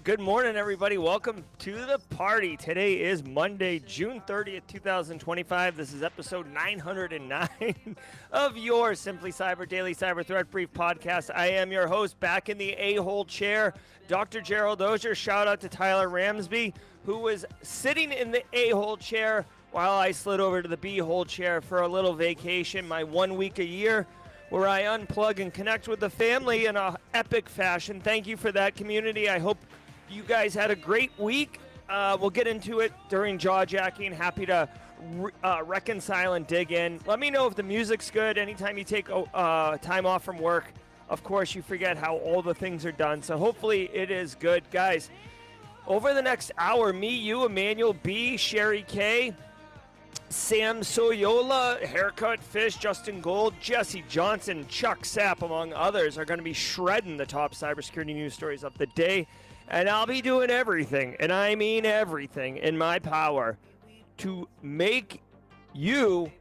Good morning, everybody. Welcome to the party. Today is Monday, June 30th, 2025. This is episode 909 of your Simply Cyber Daily Cyber Threat Brief podcast. I am your host, back in the Ahold chair, Dr. Gerald Auger. Shout out to Tyler Ramsby, who was sitting in the Ahold chair while I slid over to the B-Hold chair for a little vacation, my 1 week a year, where I unplug and connect with the family in an epic fashion. Thank you for that, community. I hope you guys had a great week. We'll get into it during jaw-jacking. Happy to reconcile and dig in. Let me know if the music's good. Anytime you take time off from work, of course, you forget how all the things are done. So hopefully it is good. Guys, over the next hour, me, you, Emmanuel B., Sherry K., Sam Soyola, Haircut Fish, Justin Gold, Jesse Johnson, Chuck Sapp, among others, are going to be shredding the top cybersecurity news stories of the day. And I'll be doing everything, and I mean everything, in my power to make you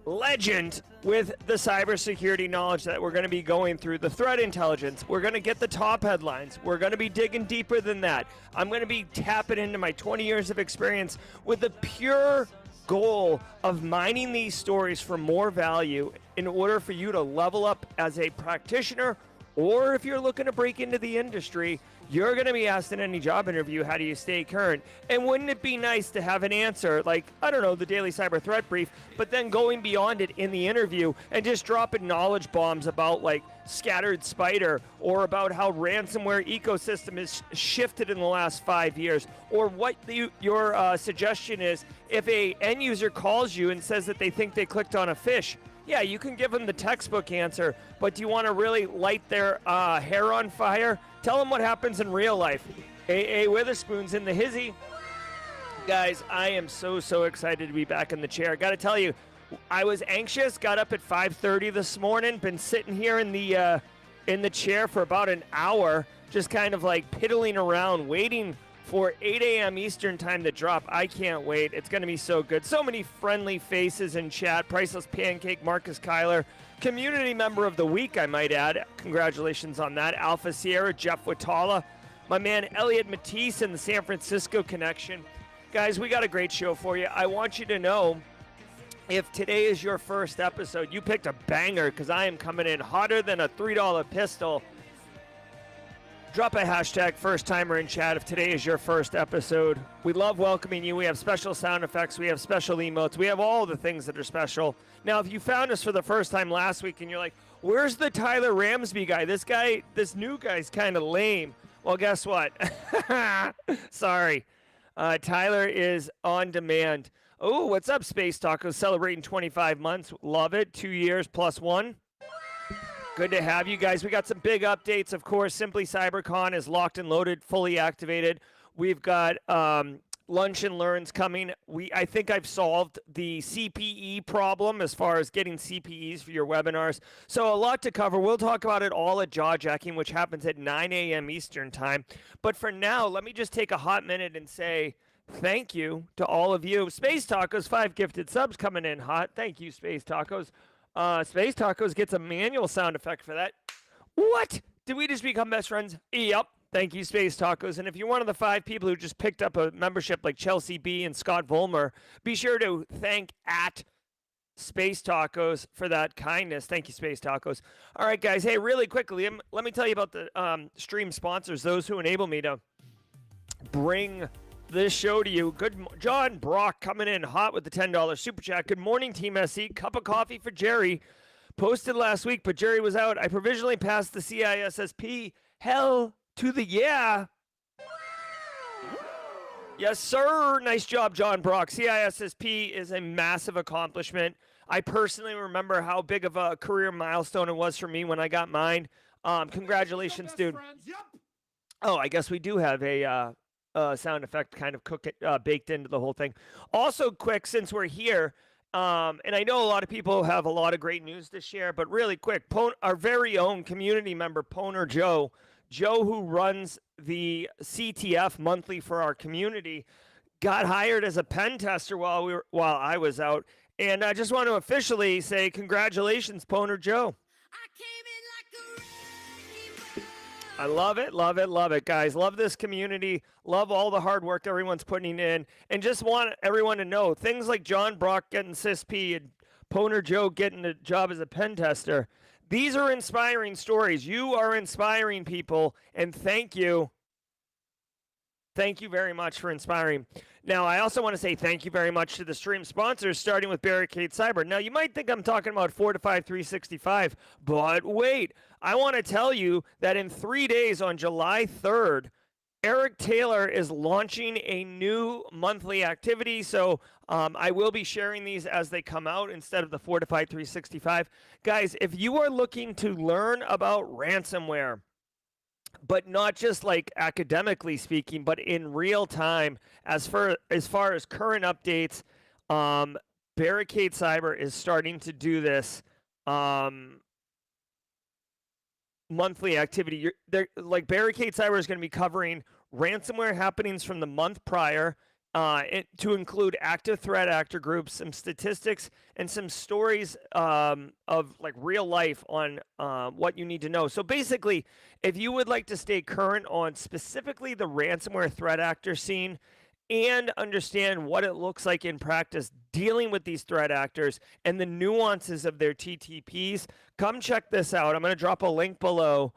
legend with the cybersecurity knowledge that we're going to be going through, the threat intelligence. We're going to get the top headlines. We're going to be digging deeper than that. I'm going to be tapping into my 20 years of experience with the pure goal of mining these stories for more value in order for you to level up as a practitioner, or if you're looking to break into the industry, you're going to be asked in any job interview, how do you stay current? And wouldn't it be nice to have an answer like, I don't know, the Daily Cyber Threat Brief, but then going beyond it in the interview and just dropping knowledge bombs about like Scattered Spider, or about how ransomware ecosystem has shifted in the last 5 years, or what your suggestion is if a end user calls you and says that they think they clicked on a fish. Yeah, you can give them the textbook answer, but do you want to really light their hair on fire? Tell them what happens in real life. A.A. Witherspoon's in the hizzy. Guys, I am so excited to be back in the chair. Got to tell you, I was anxious, got up at 5:30 this morning, been sitting here in the chair for about an hour, just kind of like piddling around, waiting for 8 a.m. Eastern time to drop. I can't wait. It's going to be so good. So many friendly faces in chat. Priceless Pancake, Marcus Kyler, community member of the week, I might add. Congratulations on that. Alpha Sierra, Jeff Watala, my man Elliot Matisse in the San Francisco connection. Guys, we got a great show for you. I want you to know, if today is your first episode, you picked a banger, because I am coming in hotter than a $3 pistol. Drop a hashtag first timer in chat if today is your first episode. We love welcoming you. We have special sound effects. We have special emotes. We have all the things that are special. Now, if you found us for the first time last week and you're like, where's the Tyler Ramsby guy? This new guy's kind of lame. Well, guess what? Sorry. Tyler is on demand. Oh, what's up, Space Tacos? Celebrating 25 months. Love it. 2 years plus one. Good to have you guys. We got some big updates. Of course, Simply CyberCon is locked and loaded, fully activated. We've got Lunch and Learns coming. I think I've solved the CPE problem as far as getting CPEs for your webinars. So a lot to cover. We'll talk about it all at Jaw-Jacking, which happens at 9 a.m. Eastern time. But for now, let me just take a hot minute and say thank you to all of you. Space Tacos, 5 gifted subs coming in hot. Thank you, Space Tacos. Space Tacos gets a manual sound effect for that. What? Did we just become best friends? Yep. Thank you, Space Tacos. And if you're one of the 5 people who just picked up a membership like Chelsea B and Scott Volmer, be sure to thank at Space Tacos for that kindness. Thank you, Space Tacos. All right, guys. Hey, really quickly, let me tell you about the stream sponsors, those who enable me to bring this show to you. John Brock coming in hot with the $10 super chat. Good morning, Team SE. Cup of coffee for Jerry. Posted last week, but Jerry was out. I provisionally passed the CISSP. Hell to the yeah. Yes, sir. Nice job, John Brock. CISSP is a massive accomplishment. I personally remember how big of a career milestone it was for me when I got mine. Congratulations, dude. Yep. Oh, I guess we do have a sound effect kind of baked into the whole thing. Also, quick, since we're here, And I know a lot of people have a lot of great news to share, but really quick, our very own community member, Poner Joe, who runs the CTF monthly for our community, got hired as a pen tester while I was out. And I just want to officially say congratulations, Poner Joe. I love it, love it, love it, guys. Love this community. Love all the hard work everyone's putting in. And just want everyone to know things like John Brock getting CISP and Poner Joe getting a job as a pen tester. These are inspiring stories. You are inspiring people, and thank you. Thank you very much for inspiring. Now, I also want to say thank you very much to the stream sponsors, starting with Barricade Cyber. Now, you might think I'm talking about Fortify 365, but wait. I want to tell you that in 3 days on July 3rd, Eric Taylor is launching a new monthly activity. So I will be sharing these as they come out instead of the Fortify 365. Guys, if you are looking to learn about ransomware, but not just like academically speaking, but in real time, as far as current updates, Barricade Cyber is starting to do this monthly activity. Like Barricade Cyber is going to be covering ransomware happenings from the month prior, to include active threat actor groups, some statistics, and some stories of like real life on what you need to know. So basically, if you would like to stay current on specifically the ransomware threat actor scene and understand what it looks like in practice dealing with these threat actors and the nuances of their TTPs, come check this out. I'm going to drop a link below.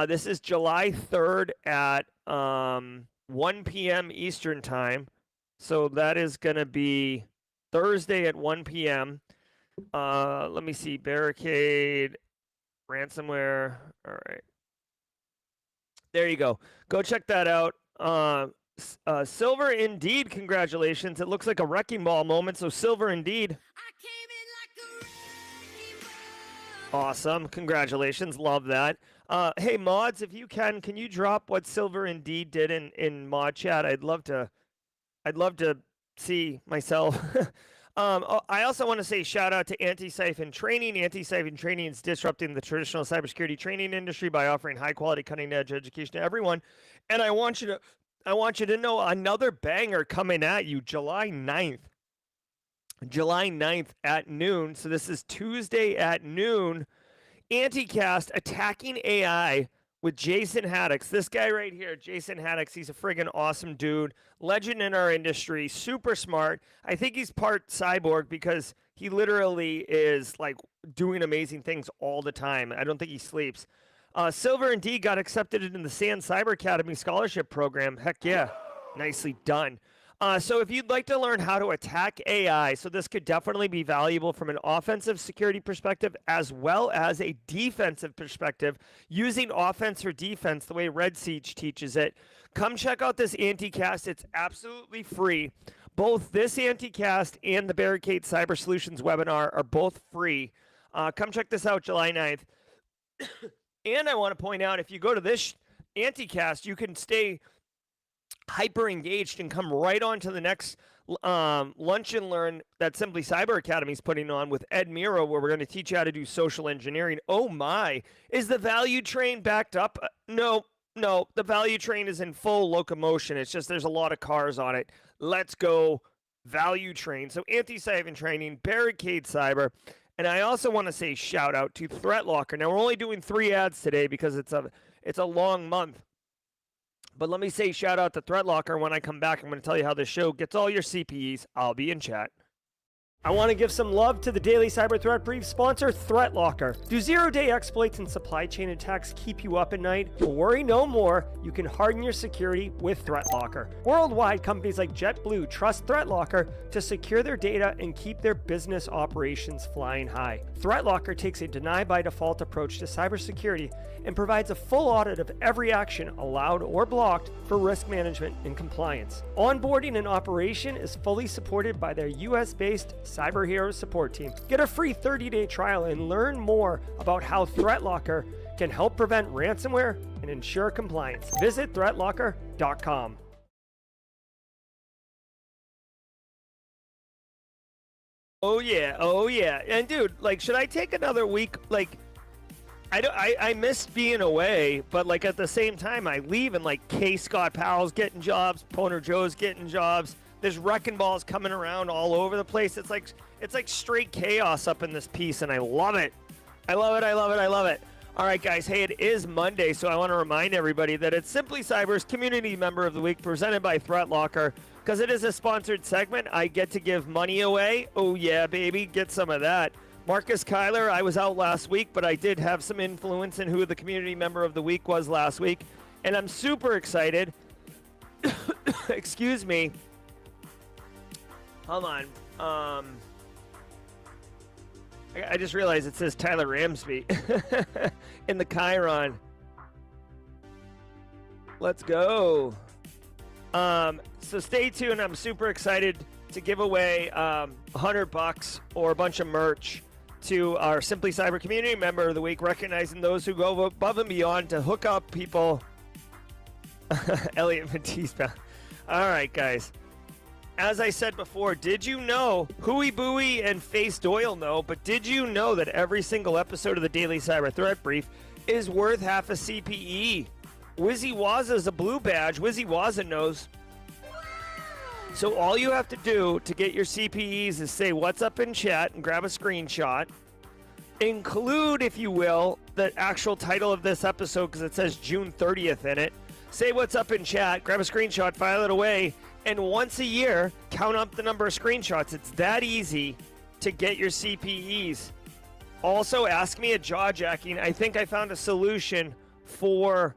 This is July 3rd at 1 p.m. Eastern time. So that is going to be Thursday at 1 p.m. Let me see. Barricade, ransomware. All right. There you go. Go check that out. Silver indeed, congratulations. It looks like a wrecking ball moment, so silver indeed. Awesome, congratulations, love that. Hey mods, if you can you drop what silver indeed did in mod chat? I'd love to see myself. I also want to say shout out to Antisyphon Training. Antisyphon Training is disrupting the traditional cybersecurity training industry by offering high quality, cutting edge education to everyone. And I want you to know another banger coming at you July 9th. July 9th at noon. So this is Tuesday at noon. Anticast Attacking AI with Jason Haddix. This guy right here, Jason Haddix, he's a friggin' awesome dude. Legend in our industry, super smart. I think he's part cyborg because he literally is like doing amazing things all the time. I don't think he sleeps. Silver indeed got accepted into the SANS Cyber Academy Scholarship Program. Heck yeah, nicely done. So if you'd like to learn how to attack AI, so this could definitely be valuable from an offensive security perspective as well as a defensive perspective, using offense or defense the way Red Siege teaches it. Come check out this Anticast. It's absolutely free. Both this Anticast and the Barricade Cyber Solutions webinar are both free. Come check this out July 9th. And I want to point out, if you go to this Anticast, you can stay hyper engaged and come right on to the next lunch and learn that Simply Cyber Academy is putting on with Ed Miro, where we're going to teach you how to do social engineering. Oh my, is the value train backed up? No, the value train is in full locomotion. It's just there's a lot of cars on it. Let's go value train. So Antisyphon Training, Barricade Cyber. And I also want to say shout out to ThreatLocker. Now we're only doing 3 ads today because it's a long month. But let me say shout out to ThreatLocker. When I come back, I'm going to tell you how this show gets all your CPEs. I'll be in chat. I want to give some love to the Daily Cyber Threat Brief sponsor, ThreatLocker. Do zero-day exploits and supply chain attacks keep you up at night? Well, worry no more. You can harden your security with ThreatLocker. Worldwide, companies like JetBlue trust ThreatLocker to secure their data and keep their business operations flying high. ThreatLocker takes a deny-by-default approach to cybersecurity and provides a full audit of every action allowed or blocked for risk management and compliance. Onboarding and operation is fully supported by their US-based Cyber Heroes support team. Get a free 30-day trial and learn more about how ThreatLocker can help prevent ransomware and ensure compliance. Visit threatlocker.com. Oh yeah, oh yeah. And dude, like, should I take another week? Like, I missed being away, but like at the same time, I leave and like K. Scott Powell's getting jobs, Poner Joe's getting jobs. There's wrecking balls coming around all over the place. It's like straight chaos up in this piece, and I love it. I love it. I love it. I love it. All right, guys. Hey, it is Monday, so I want to remind everybody that it's Simply Cyber's Community Member of the Week presented by ThreatLocker. Because it is a sponsored segment, I get to give money away. Oh, yeah, baby. Get some of that. Marcus Kyler, I was out last week, but I did have some influence in who the Community Member of the Week was last week. And I'm super excited. Excuse me. Hold on. I just realized it says Tyler Ramsby in the Chiron. Let's go. So stay tuned. I'm super excited to give away $100 or a bunch of merch to our Simply Cyber Community Member of the Week, recognizing those who go above and beyond to hook up people. Elliot Batista. All right, guys. As I said before, did you know, Hooey Booey and Face Doyle know, but did you know that every single episode of the Daily Cyber Threat Brief is worth half a CPE? Wizzy Wazza is a blue badge. Wizzy Wazza knows. So all you have to do to get your CPEs is say what's up in chat and grab a screenshot. Include, if you will, the actual title of this episode because it says June 30th in it. Say what's up in chat, grab a screenshot, file it away, and once a year, count up the number of screenshots. It's that easy to get your CPEs. Also, ask me a jaw-jacking. I think I found a solution for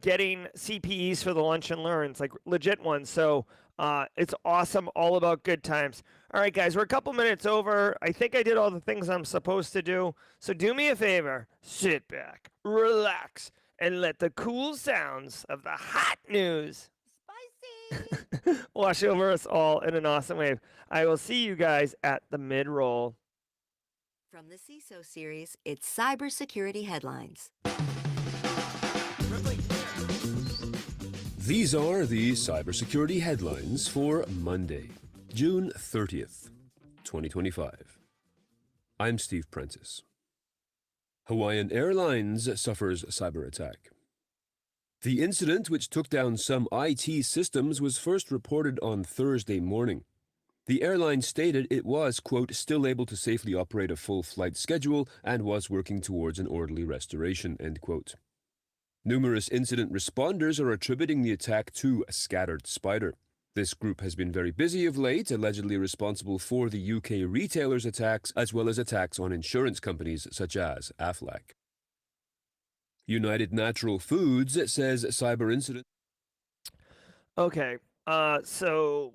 getting CPEs for the lunch and learns, like legit ones. So it's awesome, all about good times. All right, guys, we're a couple minutes over. I think I did all the things I'm supposed to do. So do me a favor, sit back, relax, and let the cool sounds of the hot news wash over us all in an awesome wave. I will see you guys at the mid-roll. From the CISO series, it's Cybersecurity Headlines. These are the cybersecurity headlines for Monday, June 30th, 2025. I'm Steve Prentice. Hawaiian Airlines suffers cyber attack. The incident, which took down some IT systems, was first reported on Thursday morning. The airline stated it was, quote, still able to safely operate a full flight schedule and was working towards an orderly restoration, end quote. Numerous incident responders are attributing the attack to a scattered spider. This group has been very busy of late, allegedly responsible for the UK retailers' attacks, as well as attacks on insurance companies such as Aflac. United Natural Foods says cyber incident. Okay, so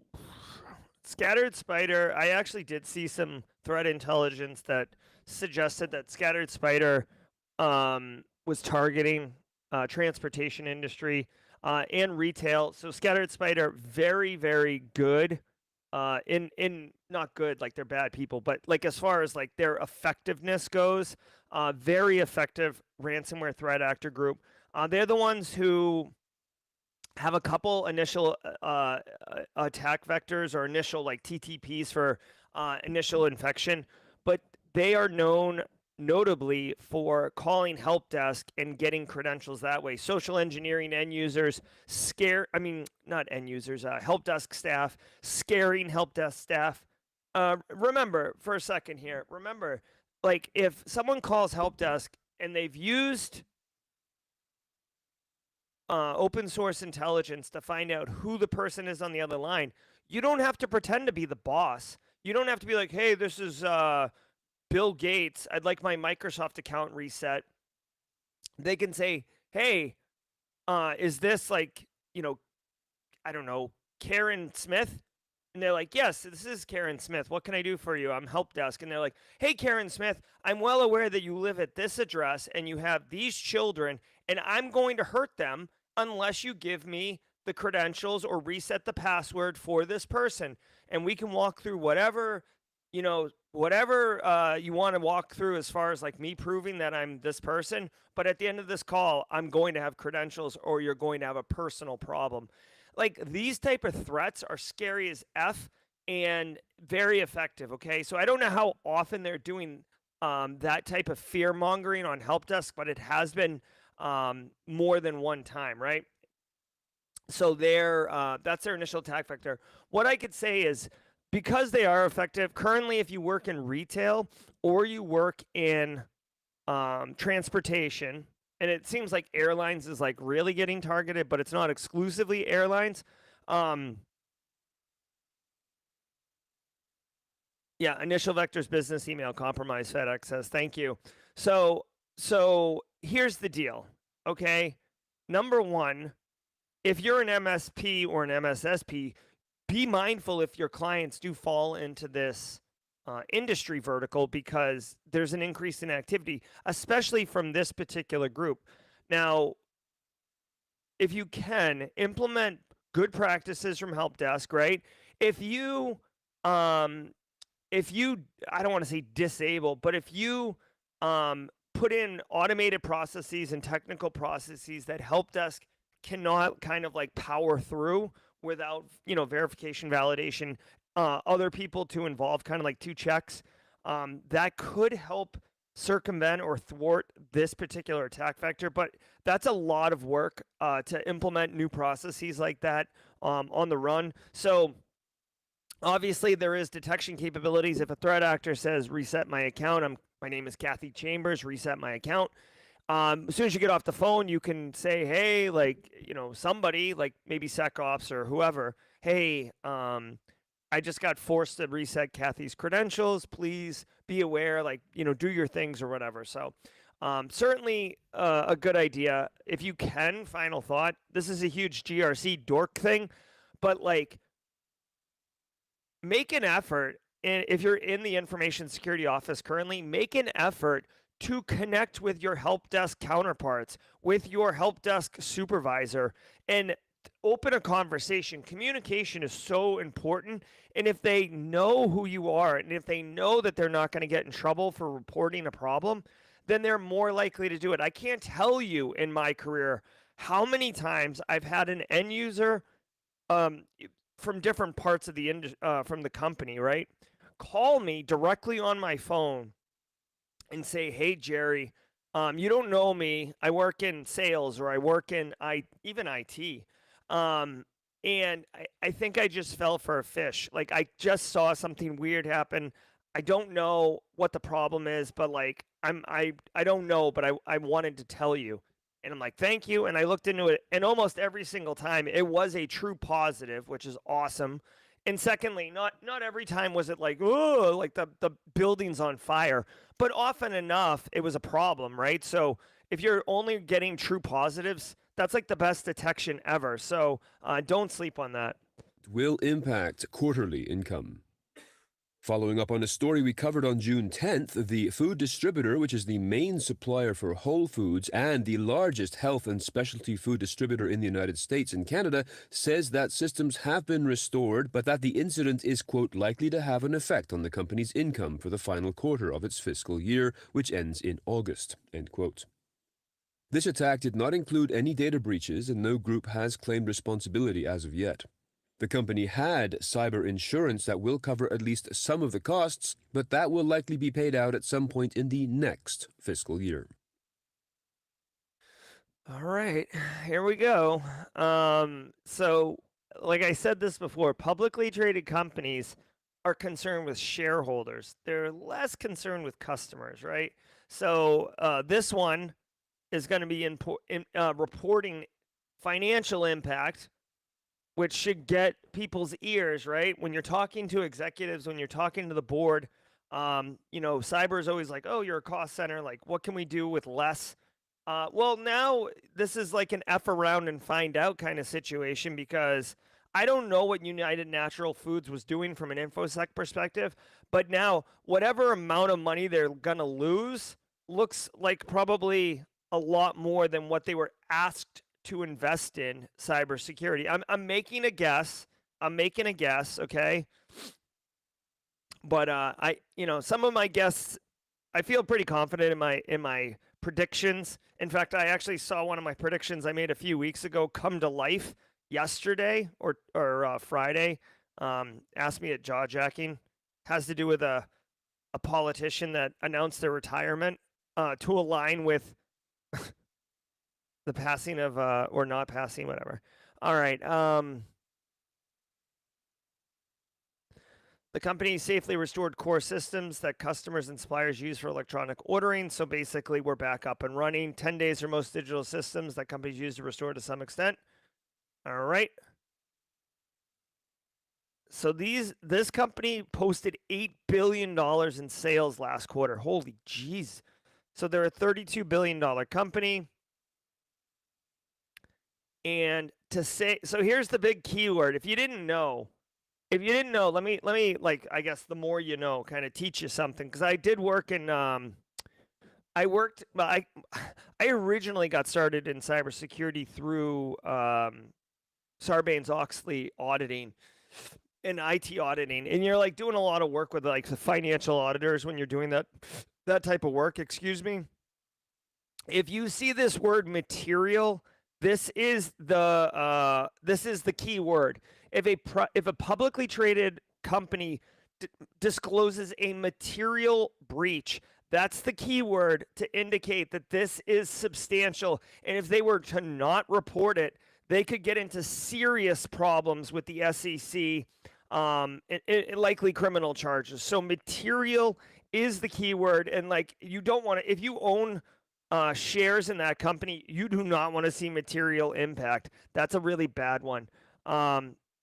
scattered spider, I actually did see some threat intelligence that suggested that scattered spider was targeting transportation industry and retail. So scattered spider, very, very good. In not good like they're bad people, but like as far as like their effectiveness goes, very effective ransomware threat actor group. They're the ones who have a couple initial attack vectors or initial like TTPs for initial infection, but they are known notably for calling help desk and getting credentials that way. Social engineering end users, not end users, help desk staff, scaring help desk staff. Remember, for a second here, like if someone calls help desk and they've used open source intelligence to find out who the person is on the other line, you don't have to pretend to be the boss. You don't have to be like, hey, this is Bill Gates, I'd like my Microsoft account reset. They can say, hey, is this like, I don't know, Karen Smith? And they're like, yes, this is Karen Smith. What can I do for you? I'm help desk. And they're like, hey, Karen Smith, I'm well aware that you live at this address and you have these children, and I'm going to hurt them unless you give me the credentials or reset the password for this person. And we can walk through whatever you want to walk through as far as like me proving that I'm this person. But at the end of this call, I'm going to have credentials or you're going to have a personal problem. like these type of threats are scary as F and very effective. Okay, so I don't know how often they're doing that type of fear mongering on help desk, but it has been more than one time, right? So that's their initial attack vector. What I could say is because they are effective, currently, if you work in retail or you work in transportation, and it seems like airlines is like really getting targeted, but it's not exclusively airlines. Yeah, initial vectors, business email, compromise, FedEx says, thank you. So here's the deal, okay? Number one, if you're an MSP or an MSSP, be mindful if your clients do fall into this industry vertical because there's an increase in activity, especially from this particular group. Now, if you can implement good practices from help desk, right? If you I don't want to say disable, but if you put in automated processes and technical processes that help desk cannot kind of like power through without verification, validation, other people to involve, kind of like two checks, that could help circumvent or thwart this particular attack vector. But that's a lot of work to implement new processes like that on the run. So obviously, there is detection capabilities. If a threat actor says reset my account, my name is Kathy Chambers, reset my account. As soon as you get off the phone, you can say, hey, like, somebody like maybe SecOps or whoever, hey, I just got forced to reset Kathy's credentials. Please be aware, like, do your things or whatever. So certainly a good idea. If you can, final thought, this is a huge GRC dork thing, but like, make an effort, and if you're in the information security office currently, make an effort to connect with your help desk counterparts, with your help desk supervisor, and open a conversation. Communication is so important, and if they know who you are, and if they know that they're not going to get in trouble for reporting a problem, then they're more likely to do it. I can't tell you in my career how many times I've had an end user from different parts of from the company, right, call me directly on my phone and say, hey, Jerry, you don't know me. I work in sales, or I work in even IT. And I think I just fell for a fish. Like, I just saw something weird happen. I don't know what the problem is, but like, I don't know, but I wanted to tell you. And I'm like, thank you. And I looked into it, and almost every single time it was a true positive, which is awesome. And secondly, not every time was it like, oh, like the building's on fire, but often enough it was a problem, right? So if you're only getting true positives, that's like the best detection ever. So don't sleep on that. Will impact quarterly income. Following up on a story we covered on June 10th, the food distributor, which is the main supplier for Whole Foods and the largest health and specialty food distributor in the United States and Canada, says that systems have been restored, but that the incident is, quote, likely to have an effect on the company's income for the final quarter of its fiscal year, which ends in August, end quote. This attack did not include any data breaches, and no group has claimed responsibility as of yet. The company had cyber insurance that will cover at least some of the costs, but that will likely be paid out at some point in the next fiscal year. All right, here we go. So, like I said this before, publicly traded companies are concerned with shareholders. They're less concerned with customers, right? So this one is going to be reporting financial impact, which should get people's ears, right? When you're talking to executives, when you're talking to the board, cyber is always like, oh, you're a cost center. Like, what can we do with less? Well, now this is like an F around and find out kind of situation, because I don't know what United Natural Foods was doing from an InfoSec perspective, but now whatever amount of money they're going to lose looks like probably a lot more than what they were asked to invest in cybersecurity. I'm making a guess. Okay. But some of my guests, I feel pretty confident in my predictions. In fact, I actually saw one of my predictions I made a few weeks ago come to life yesterday or Friday, asked me at jaw jacking. Has to do with a politician that announced their retirement to align with the passing of or not passing, whatever. All right. The company safely restored core systems that customers and suppliers use for electronic ordering. So basically, we're back up and running. 10 days for most digital systems that companies use to restore to some extent. All right. So this company posted $8 billion in sales last quarter. Holy jeez. So they're a $32 billion company. And to say, so here's the big keyword. If you didn't know, let me like, I guess the more you know, kind of teach you something. Cause I did work in, I originally got started in cybersecurity through, Sarbanes-Oxley auditing and IT auditing. And you're like doing a lot of work with like the financial auditors when you're doing that type of work, excuse me. If you see this word material, this is the key word. If a publicly traded company discloses a material breach, that's the key word to indicate that this is substantial. And if they were to not report it, they could get into serious problems with the SEC, and likely criminal charges. So material is the key word. And like, you don't want to, if you own shares in that company, you do not want to see material impact. That's a really bad one.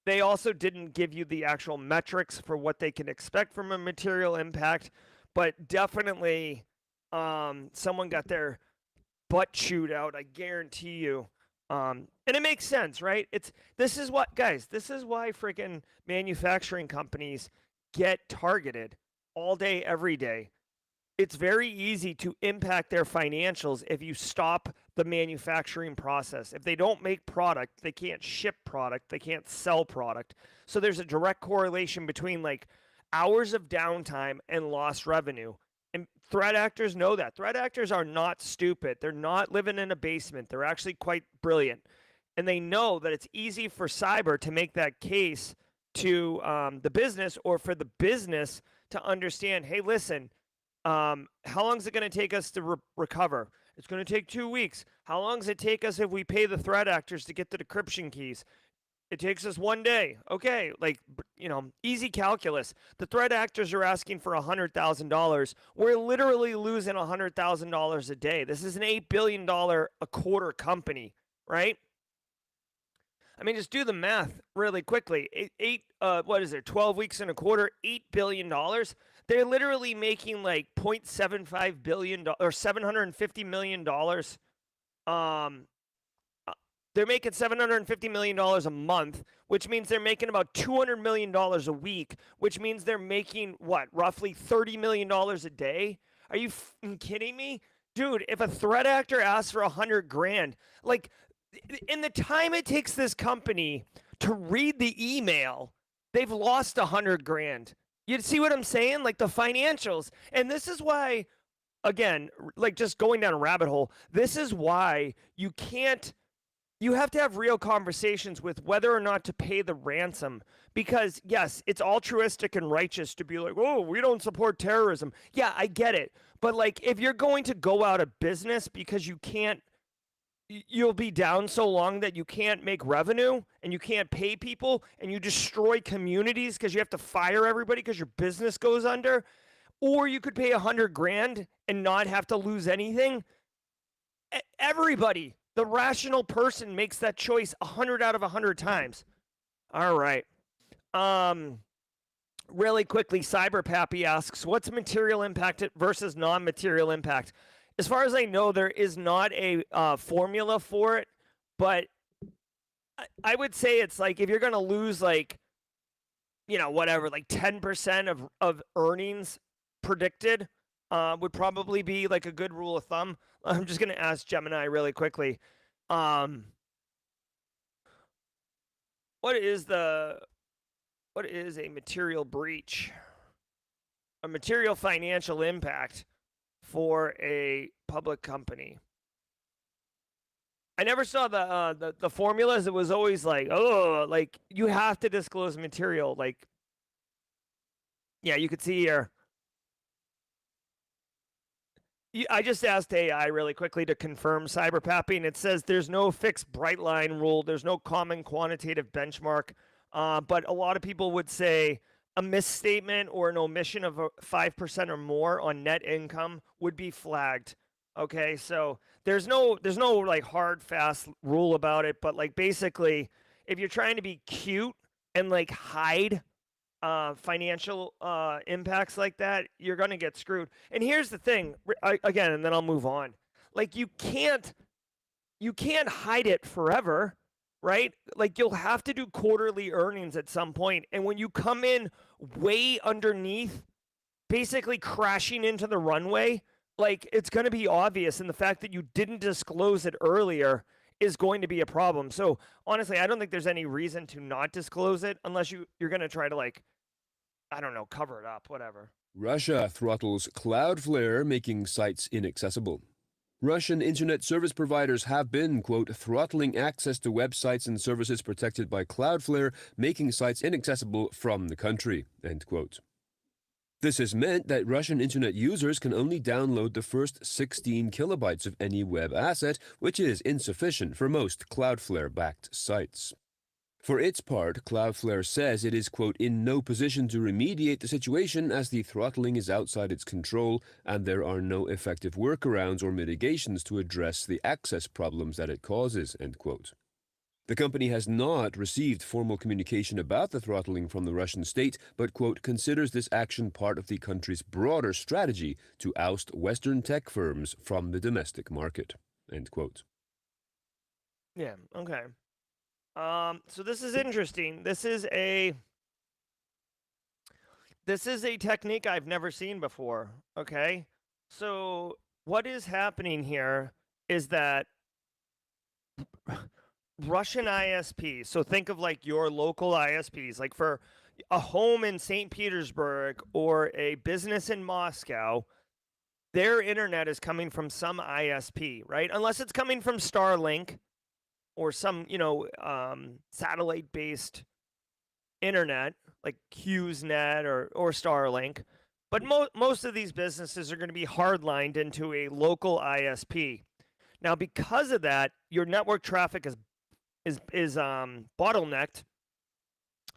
They also didn't give you the actual metrics for what they can expect from a material impact, but definitely someone got their butt chewed out, I guarantee you. And it makes sense, right? This is why freaking manufacturing companies get targeted all day, every day. It's very easy to impact their financials if you stop the manufacturing process. If they don't make product, they can't ship product, they can't sell product. So there's a direct correlation between like hours of downtime and lost revenue. And threat actors know that. Threat actors are not stupid. They're not living in a basement. They're actually quite brilliant. And they know that it's easy for cyber to make that case to the business, or for the business to understand, hey, listen, how long is it going to take us to recover? It's going to take 2 weeks. How long does it take us if we pay the threat actors to get the decryption keys? It takes us 1 day. Okay, like, easy calculus. The threat actors are asking for $100,000. We're literally losing $100,000 a day. This is an $8 billion a quarter company, right? I mean, just do the math really quickly. 12 weeks in a quarter, $8 billion. They're literally making like $0.75 billion or $750 million. They're making $750 million a month, which means they're making about $200 million a week, which means they're making roughly $30 million a day? Are you kidding me? Dude, if a threat actor asks for $100,000, like, in the time it takes this company to read the email, they've lost $100,000. You see what I'm saying? Like the financials. And this is why, again, like just going down a rabbit hole, this is why you have to have real conversations with whether or not to pay the ransom. Because yes, it's altruistic and righteous to be like, oh, we don't support terrorism. Yeah, I get it. But like, if you're going to go out of business because you'll be down so long that you can't make revenue and you can't pay people and you destroy communities because you have to fire everybody because your business goes under, or you could pay $100,000 and not have to lose anything. Everybody, the rational person, makes that choice 100 out of 100 times. All right. Really quickly, CyberPappy asks, what's material impact versus non-material impact? As far as I know, there is not a formula for it, but I would say it's like if you're going to lose like 10% of earnings predicted, would probably be like a good rule of thumb. I'm just going to ask Gemini really quickly. What is a material breach? A material financial impact for a public company. I never saw the formulas. It was always like, oh, like you have to disclose material. Like, yeah, you could see here. I just asked AI really quickly to confirm cyberpapping. It says there's no fixed bright line rule. There's no common quantitative benchmark. But a lot of people would say a misstatement or an omission of 5% or more on net income would be flagged. Okay, so there's no like hard fast rule about it, but like basically, if you're trying to be cute and like hide financial impacts like that, you're going to get screwed. And here's the thing, again, and then I'll move on. Like you can't hide it forever, right? Like you'll have to do quarterly earnings at some point, and when you come in way underneath, basically crashing into the runway, like it's going to be obvious, and the fact that you didn't disclose it earlier is going to be a problem. So honestly, I don't think there's any reason to not disclose it unless you're going to try to like, I don't know, cover it up, whatever. Russia throttles Cloudflare, making sites inaccessible. Russian internet service providers have been, quote, throttling access to websites and services protected by Cloudflare, making sites inaccessible from the country, end quote. This has meant that Russian internet users can only download the first 16 kilobytes of any web asset, which is insufficient for most Cloudflare-backed sites. For its part, Cloudflare says it is, quote, in no position to remediate the situation as the throttling is outside its control and there are no effective workarounds or mitigations to address the access problems that it causes, end quote. The company has not received formal communication about the throttling from the Russian state, but, quote, considers this action part of the country's broader strategy to oust Western tech firms from the domestic market, end quote. Yeah, okay. So this is interesting. This is a technique I've never seen before, okay? So what is happening here is that Russian ISPs, so think of like your local ISPs, like for a home in St. Petersburg or a business in Moscow, their internet is coming from some ISP, right? Unless it's coming from Starlink or some, satellite-based internet like HughesNet or Starlink. But most of these businesses are going to be hardlined into a local ISP. Now, because of that, your network traffic is bottlenecked,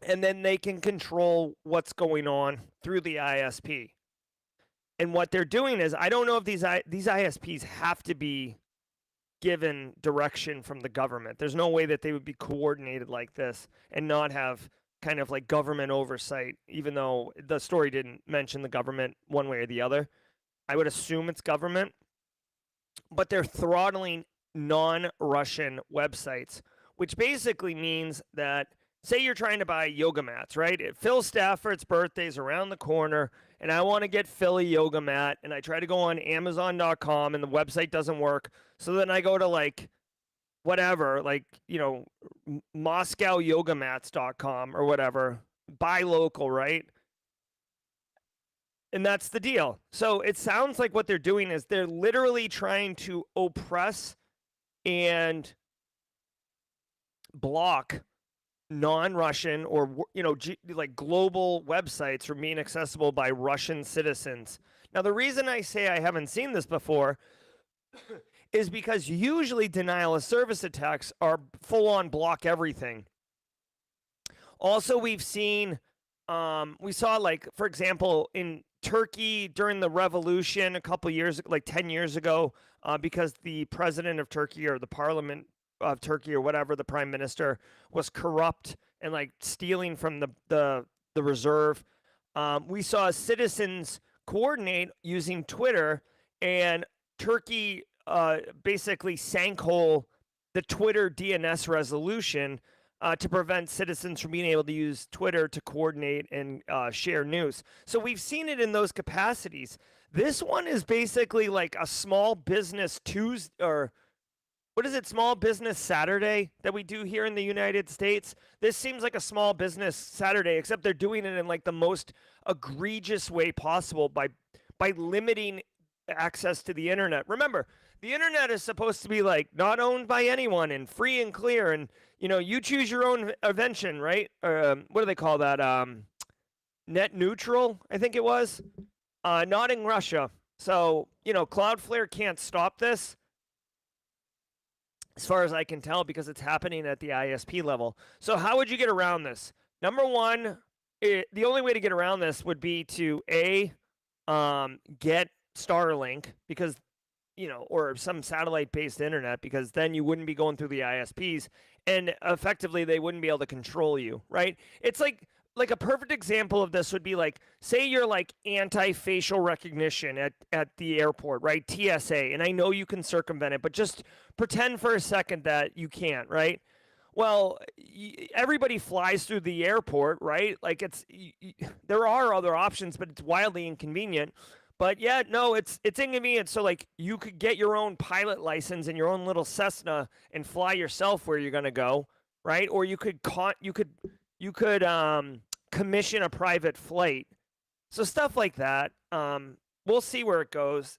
and then they can control what's going on through the ISP. And what they're doing is, I don't know if these ISPs have to be given direction from the government. There's no way that they would be coordinated like this and not have kind of like government oversight, even though the story didn't mention the government one way or the other. I would assume it's government, but they're throttling non-Russian websites, which basically means that, say you're trying to buy yoga mats, right? Phil Stafford's birthday is around the corner, and I want to get Philly yoga mat, and I try to go on Amazon.com, and the website doesn't work. So then I go to like whatever, like, MoscowYogaMats.com or whatever, buy local, right? And that's the deal. So it sounds like what they're doing is they're literally trying to oppress and block non-Russian or, like global websites from being accessible by Russian citizens. Now, the reason I say I haven't seen this before is because usually denial of service attacks are full-on block everything. Also, we saw, like, for example, in Turkey during the revolution a couple years, like 10 years ago, because the president of Turkey or the parliament of Turkey or whatever, the prime minister, was corrupt and like stealing from the reserve. We saw citizens coordinate using Twitter, and Turkey basically sankhole the Twitter DNS resolution to prevent citizens from being able to use Twitter to coordinate and share news. So we've seen it in those capacities. This one is basically like a small business Tuesday, or what is it, Small Business Saturday that we do here in the United States? This seems like a small business Saturday, except they're doing it in like the most egregious way possible by limiting access to the internet. Remember, the internet is supposed to be like not owned by anyone and free and clear, and you choose your own invention, right? What do they call that? Net neutral, I think it was. Not in Russia. So Cloudflare can't stop this, as far as I can tell, because it's happening at the ISP level. So how would you get around this? Number one, the only way to get around this would be to get Starlink, because or some satellite-based internet, because then you wouldn't be going through the ISPs, and effectively they wouldn't be able to control you, right? It's like a perfect example of this would be like, say you're like anti-facial recognition at the airport, right? TSA, and I know you can circumvent it, but just pretend for a second that you can't, right? Well, everybody flies through the airport, right? Like there are other options, but it's wildly inconvenient. But yeah, no, it's inconvenient. So like you could get your own pilot license and your own little Cessna and fly yourself where you're gonna go, right? Or you could commission a private flight. So stuff like that. We'll see where it goes.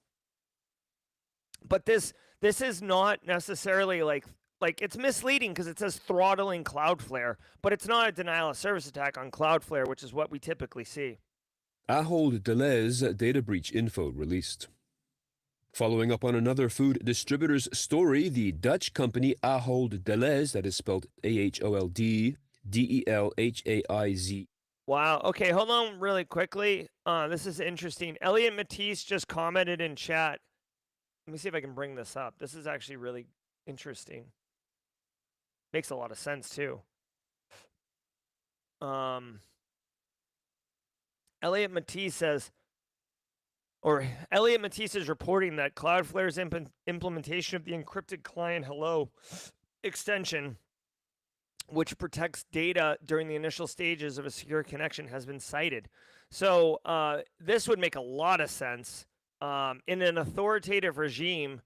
But this is not necessarily like it's misleading because it says throttling Cloudflare, but it's not a denial of service attack on Cloudflare, which is what we typically see. Ahold Delhaize data breach info released. Following up on another food distributor's story, the Dutch company Ahold Delhaize, that is spelled AHOLD DELHAIZ. Wow. Okay, hold on really quickly. This is interesting. Elliot Matisse just commented in chat. Let me see if I can bring this up. This is actually really interesting. Makes a lot of sense too. Elliot Matisse says, or Elliot Matisse is reporting that Cloudflare's implementation of the encrypted client hello extension, which protects data during the initial stages of a secure connection, has been cited. So this would make a lot of sense. In an authoritative regime,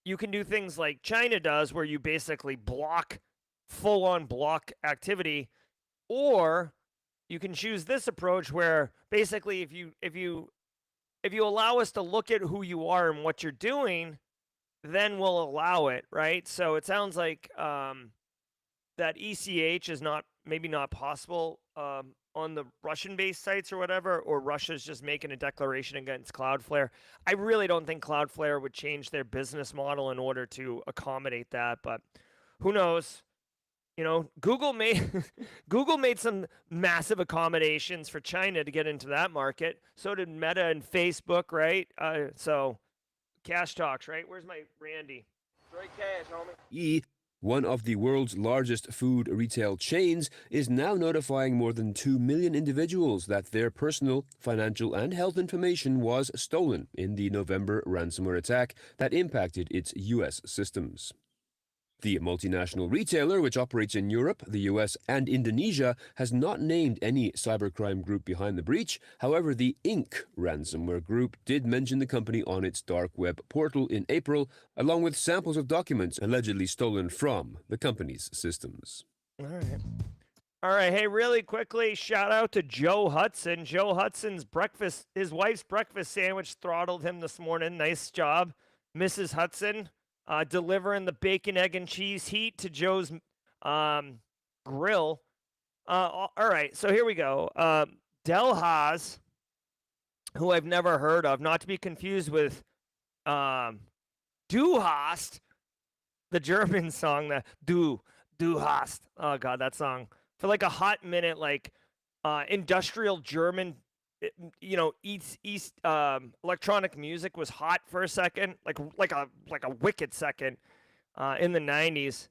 you can do things like China does, where you basically block, full-on block activity, or you can choose this approach where basically if you allow us to look at who you are and what you're doing, then we'll allow it, right? So it sounds like that ECH is maybe not possible on the Russian-based sites or whatever, or Russia's just making a declaration against Cloudflare. I really don't think Cloudflare would change their business model in order to accommodate that, but who knows? Google made some massive accommodations for China to get into that market. So did Meta and Facebook, right? So cash talks, right? Where's my Randy? Straight cash, homie. One of the world's largest food retail chains, is now notifying more than 2 million individuals that their personal, financial, and health information was stolen in the November ransomware attack that impacted its U.S. systems. The multinational retailer, which operates in Europe, the US, and Indonesia, has not named any cybercrime group behind the breach. However, the Inc. ransomware group did mention the company on its dark web portal in April, along with samples of documents allegedly stolen from the company's systems. All right. Hey, really quickly, shout out to Joe Hudson. Joe Hudson's his wife's breakfast sandwich throttled him this morning. Nice job, Mrs. Hudson. Delivering the bacon, egg, and cheese heat to Joe's grill. All right, so here we go. Delhaize, who I've never heard of, not to be confused with Du hast, the German song, the Du hast. Oh, God, that song. For like a hot minute, like industrial German East electronic music was hot for a second, like a wicked second, in the 90s.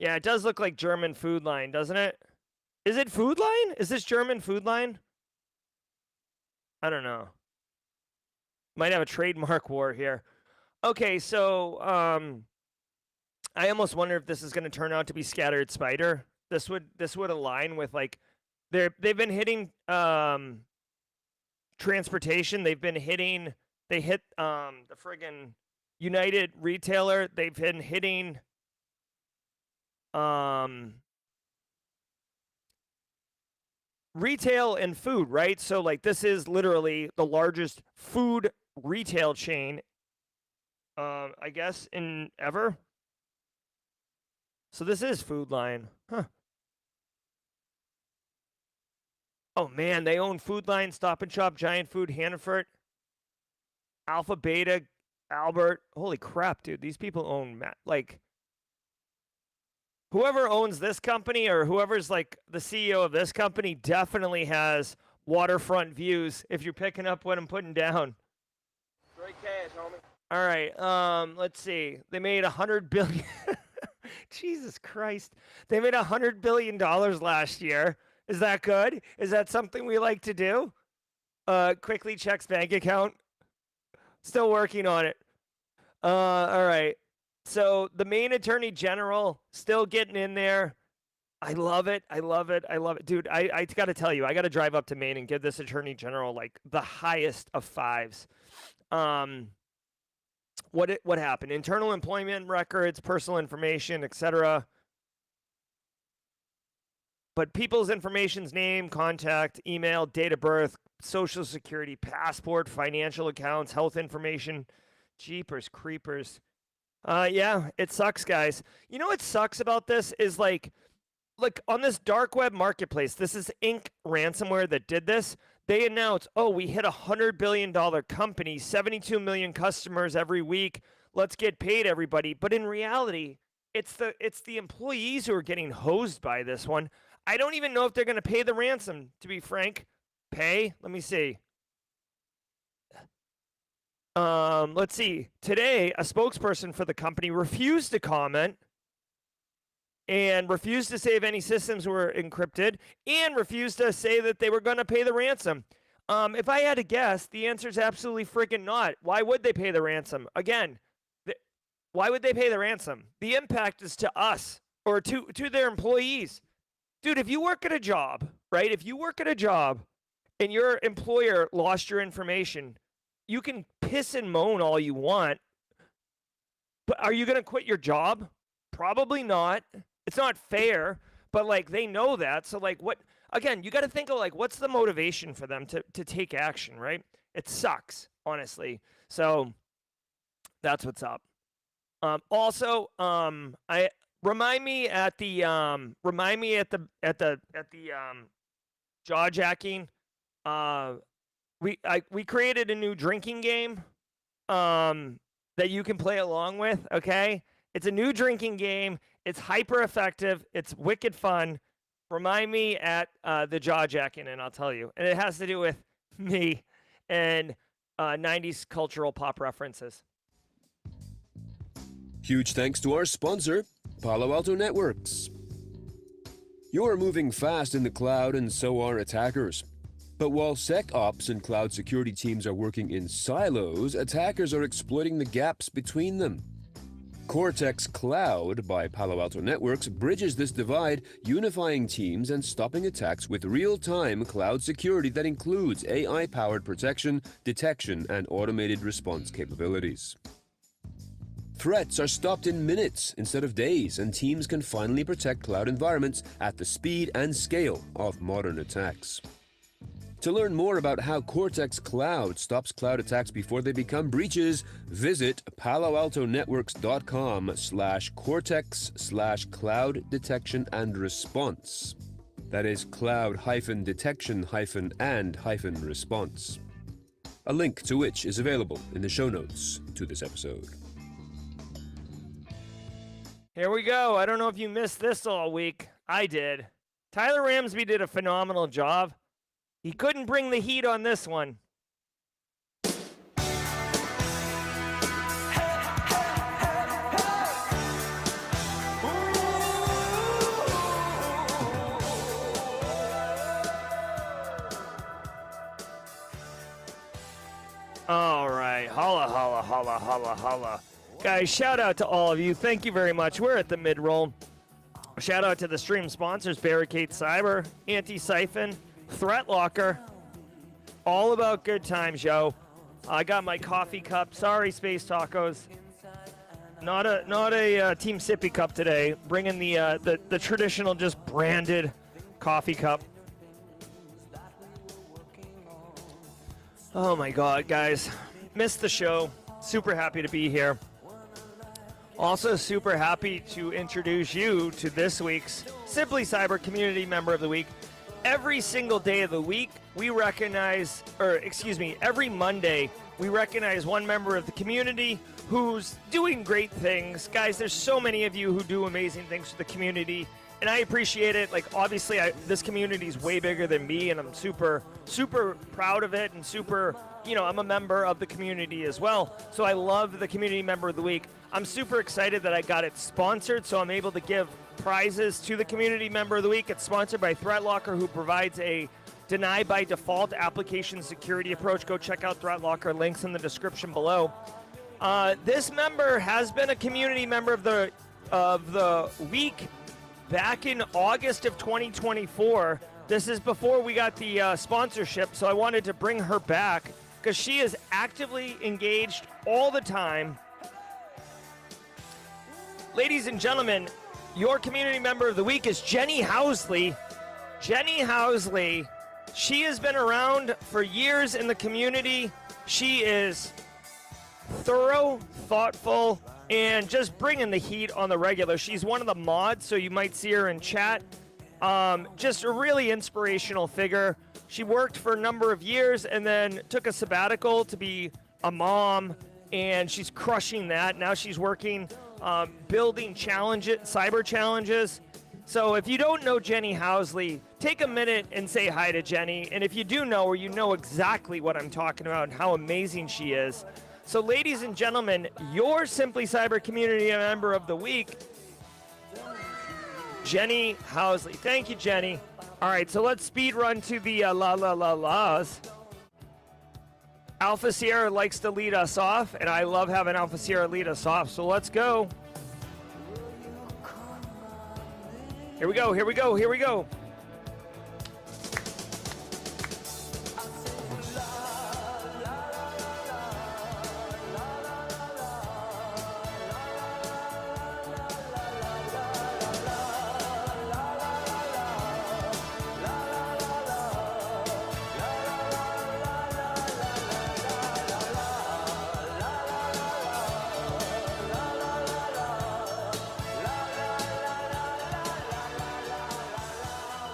Yeah, it does look like German Food Line, doesn't it? Is it Food Line? Is this German Food Line? I don't know. Might have a trademark war here. Okay, so I almost wonder if this is going to turn out to be Scattered Spider. This would align with like they've been hitting transportation. They hit the friggin' United Retailer. They've been hitting retail and food, right? So like this is literally the largest food retail chain I guess in ever. So this is Food Lion. Huh. Oh man, they own Food Lion, Stop and Shop, Giant Food, Hannaford, Alpha Beta, Albert. Holy crap, dude. These people own like whoever owns this company or whoever's like the CEO of this company definitely has waterfront views if you're picking up what I'm putting down. Straight cash, homie. All right, let's see. They made $100 billion. Jesus Christ. They made $100 billion last year. Is that good? Is that something we like to do? Quickly checks bank account. Still working on it. All right. So the Maine Attorney General still getting in there. I love it. I love it. I love it. Dude, I got to tell you, I got to drive up to Maine and give this Attorney General like the highest of fives. What happened? Internal employment records, personal information, etc. But people's information's name, contact, email, date of birth, social security, passport, financial accounts, health information, jeepers creepers. Yeah, it sucks, guys. You know what sucks about this is like on this dark web marketplace, this is Inc. ransomware that did this. They announced, oh, we hit $100 billion company, 72 million customers every week. Let's get paid, everybody. But in reality, it's the employees who are getting hosed by this one. I don't even know if they're going to pay the ransom, to be frank. Pay? Let me see. Let's see. Today, a spokesperson for the company refused to comment and refused to say if any systems were encrypted and refused to say that they were going to pay the ransom. If I had to guess, the answer is absolutely freaking not. Why would they pay the ransom? Again, why would they pay the ransom? The impact is to us or to their employees. Dude, if you work at a job, right? If you work at a job and your employer lost your information, you can piss and moan all you want, but are you going to quit your job? Probably not. It's not fair, but like they know that. So like what, again, you got to think of like, what's the motivation for them to take action, right? It sucks, honestly. So that's what's up. Also, I remind me at the jaw jacking. We created a new drinking game that you can play along with, okay? It's a new drinking game. It's hyper effective. It's wicked fun. Remind me at the jaw jacking, and I'll tell you. And it has to do with me and 90s cultural pop references. Huge thanks to our sponsor, Palo Alto Networks. You're moving fast in the cloud, and so are attackers. But while SecOps and cloud security teams are working in silos, attackers are exploiting the gaps between them. Cortex Cloud by Palo Alto Networks bridges this divide, unifying teams and stopping attacks with real-time cloud security that includes AI-powered protection, detection, and automated response capabilities. Threats are stopped in minutes instead of days, and teams can finally protect cloud environments at the speed and scale of modern attacks. To learn more about how Cortex Cloud stops cloud attacks before they become breaches, visit paloaltonetworks.com/cortex/cloud detection and response. That is cloud-detection-and-response. A link to which is available in the show notes to this episode. Here we go. I don't know if you missed this all week. I did. Tyler Ramsby did a phenomenal job. He couldn't bring the heat on this one. All right. Holla, holla, holla, holla, holla. Guys, shout out to all of you. Thank you very much. We're at the mid-roll. Shout out to the stream sponsors, Barricade Cyber, Antisyphon, Threat Locker. All about good times, yo. I got my coffee cup. Sorry, Space Tacos. Not a Team Sippy cup today. Bringing the traditional, just branded coffee cup. Oh my God, guys, missed the show. Super happy to be here. Also super happy to introduce you to this week's Simply Cyber Community Member of the Week. Every single day of the week, we recognize, every Monday, we recognize one member of the community who's doing great things. Guys, there's so many of you who do amazing things for the community, and I appreciate it. Like, obviously, this community is way bigger than me, and I'm super, super proud of it, and super, I'm a member of the community as well. So I love the Community Member of the Week. I'm super excited that I got it sponsored, so I'm able to give prizes to the Community Member of the Week. It's sponsored by ThreatLocker, who provides a deny by default application security approach. Go check out ThreatLocker, links in the description below. This member has been a Community Member of the Week back in August of 2024. This is before we got the sponsorship, so I wanted to bring her back because she is actively engaged all the time. Ladies and gentlemen, your Community Member of the Week is Jenny Housley. Jenny Housley, she has been around for years in the community. She is thorough, thoughtful, and just bringing the heat on the regular. She's one of the mods, so you might see her in chat. Just a really inspirational figure. She worked for a number of years and then took a sabbatical to be a mom, and she's crushing that. Now she's working building cyber challenges. So if you don't know Jenny Housley, take a minute and say hi to Jenny. And if you do know her, you know exactly what I'm talking about and how amazing she is. So ladies and gentlemen, your Simply Cyber Community Member of the Week, Jenny Housley. Thank you, Jenny. All right, so let's speed run to the la's. Alpha Sierra likes to lead us off, and I love having Alpha Sierra lead us off, so let's go. Here we go, here we go, here we go.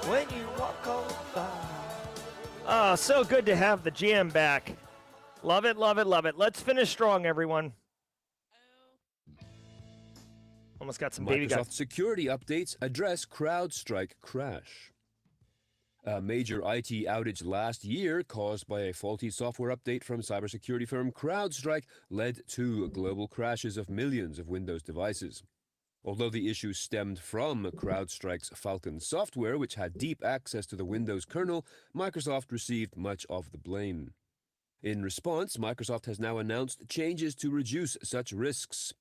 When you walk on by. Oh, so good to have the jam back. Love it, love it, love it. Let's finish strong, everyone. Almost got some baby guts. Microsoft security updates address CrowdStrike crash. A major IT outage last year caused by a faulty software update from cybersecurity firm CrowdStrike led to global crashes of millions of Windows devices. Although the issue stemmed from CrowdStrike's Falcon software, which had deep access to the Windows kernel, Microsoft received much of the blame. In response, Microsoft has now announced changes to reduce such risks.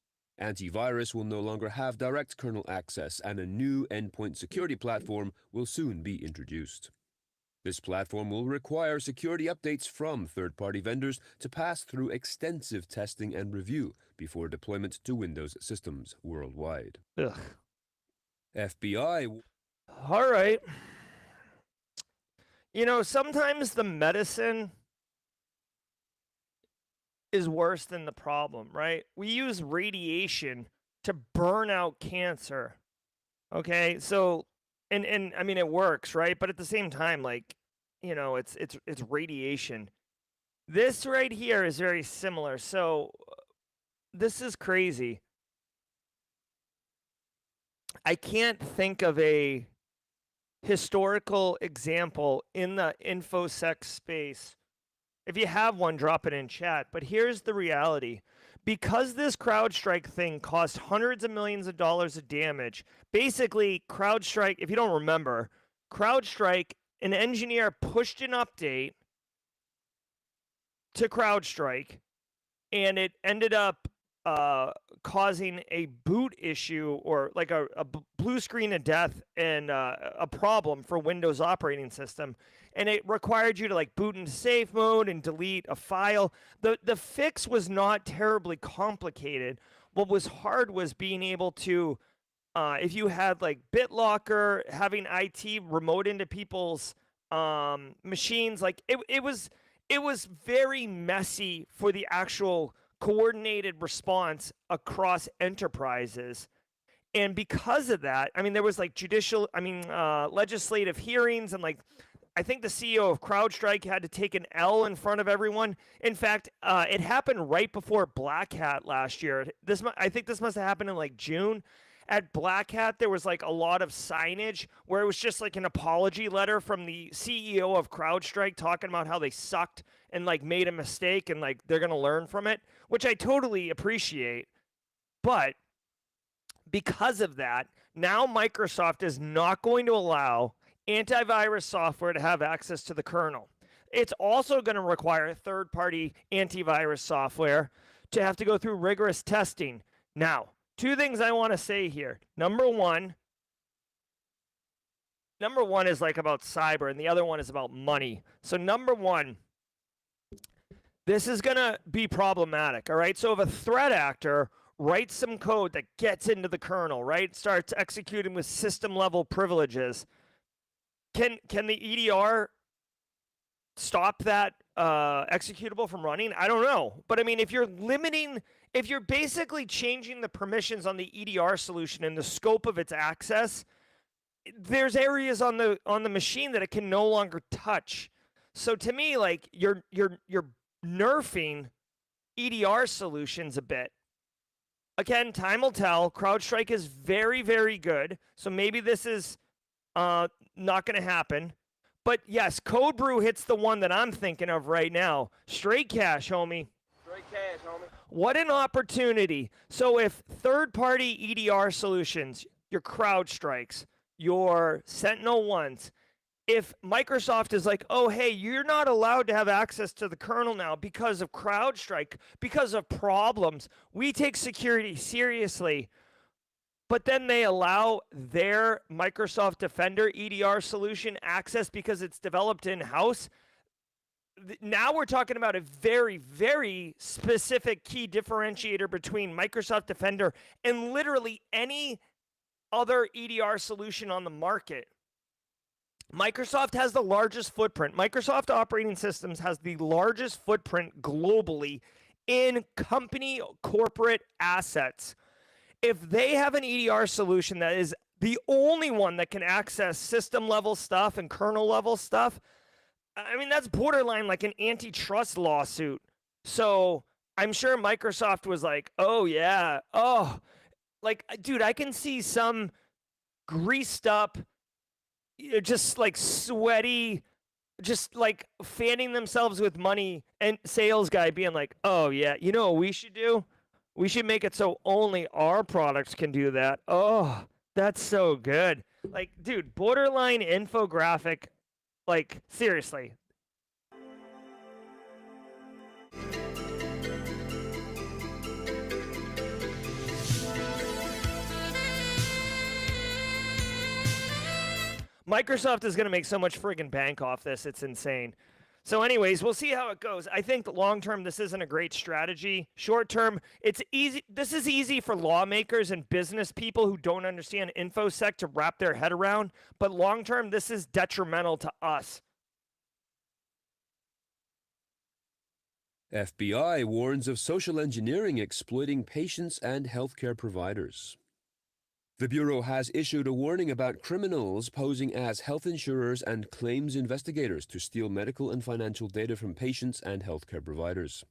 Antivirus will no longer have direct kernel access, and a new endpoint security platform will soon be introduced. This platform will require security updates from third-party vendors to pass through extensive testing and review before deployment to Windows systems worldwide. Ugh. FBI. All right. Sometimes the medicine is worse than the problem, right? We use radiation to burn out cancer. Okay? So and I mean it works, right? But at the same time, it's radiation. This right here is very similar. So this is crazy. I can't think of a historical example in the InfoSec space. If you have one, drop it in chat. But here's the reality. Because this CrowdStrike thing cost hundreds of millions of dollars of damage, basically CrowdStrike, if you don't remember, CrowdStrike, an engineer pushed an update to CrowdStrike, and it ended up causing a boot issue, or like a blue screen of death, and a problem for Windows operating system. And it required you to boot into safe mode and delete a file. The fix was not terribly complicated. What was hard was being able to, if you had BitLocker, having IT remote into people's machines, it was very messy for the actual coordinated response across enterprises. And because of that, I mean, there was like legislative hearings, and like, I think the CEO of CrowdStrike had to take an L in front of everyone. In fact, it happened right before Black Hat last year. I think this must have happened in like June. At Black Hat, there was like a lot of signage where it was just like an apology letter from the CEO of CrowdStrike talking about how they sucked and like made a mistake and like they're going to learn from it, which I totally appreciate. But because of that, now Microsoft is not going to allow antivirus software to have access to the kernel. It's also going to require third-party antivirus software to have to go through rigorous testing. Now, two things I want to say here. Number one is like about cyber, and the other one is about money. So number one, this is going to be problematic, all right? So if a threat actor writes some code that gets into the kernel, right, starts executing with system-level privileges, can the EDR stop that executable from running? I don't know. But I mean, if you're basically changing the permissions on the EDR solution and the scope of its access, there's areas on the machine that it can no longer touch. So to me, like, you're nerfing EDR solutions a bit. Again, time will tell. CrowdStrike is very, very good. So maybe this is not going to happen. But yes, Code Brew hits the one that I'm thinking of right now. Straight cash, homie. Straight cash, homie. What an opportunity. So if third-party EDR solutions, your CrowdStrikes, your SentinelOnes, if Microsoft is like, oh, hey, you're not allowed to have access to the kernel now because of CrowdStrike, because of problems, we take security seriously, but then they allow their Microsoft Defender EDR solution access because it's developed in-house, now we're talking about a very, very specific key differentiator between Microsoft Defender and literally any other EDR solution on the market. Microsoft has the largest footprint. Microsoft Operating Systems has the largest footprint globally in company corporate assets. If they have an EDR solution that is the only one that can access system level stuff and kernel level stuff, I mean, that's borderline like an antitrust lawsuit. So I'm sure Microsoft was like, oh, yeah. Oh, like, dude, I can see some greased up, just like sweaty, just like fanning themselves with money and sales guy being like, oh, yeah, you know what we should do? We should make it so only our products can do that. Oh, that's so good. Like, dude, borderline infographic. Like, seriously. Microsoft is going to make so much friggin' bank off this. It's insane. So anyways, we'll see how it goes. I think long term, this isn't a great strategy. Short term, it's easy. This is easy for lawmakers and business people who don't understand InfoSec to wrap their head around. But long term, this is detrimental to us. FBI warns of social engineering exploiting patients and healthcare providers. The Bureau has issued a warning about criminals posing as health insurers and claims investigators to steal medical and financial data from patients and healthcare providers.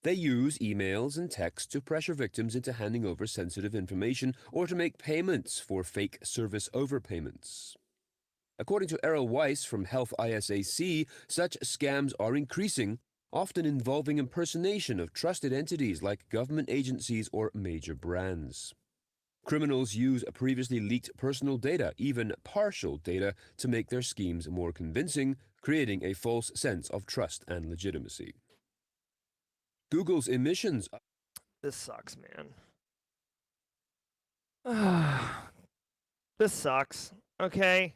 They use emails and text to pressure victims into handing over sensitive information or to make payments for fake service overpayments. According to Errol Weiss from Health ISAC, such scams are increasing, often involving impersonation of trusted entities like government agencies or major brands. Criminals use previously leaked personal data, even partial data, to make their schemes more convincing, creating a false sense of trust and legitimacy. Google's emissions... This sucks, man. This sucks, okay?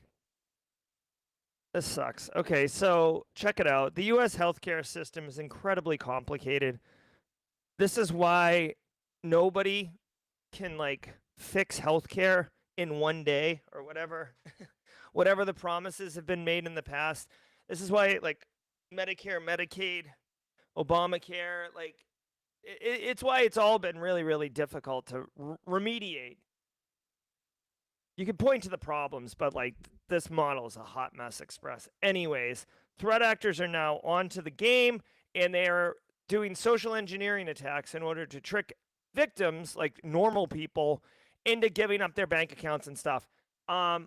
This sucks. Okay, so check it out. The U.S. healthcare system is incredibly complicated. This is why nobody can, like, fix healthcare in one day or whatever. Whatever the promises have been made in the past. This is why, like, Medicare, Medicaid, Obamacare, like, it's why it's all been really, really difficult to remediate. You can point to the problems, but like this model is a hot mess express. Anyways, threat actors are now onto the game, and they are doing social engineering attacks in order to trick victims, like normal people, into giving up their bank accounts and stuff.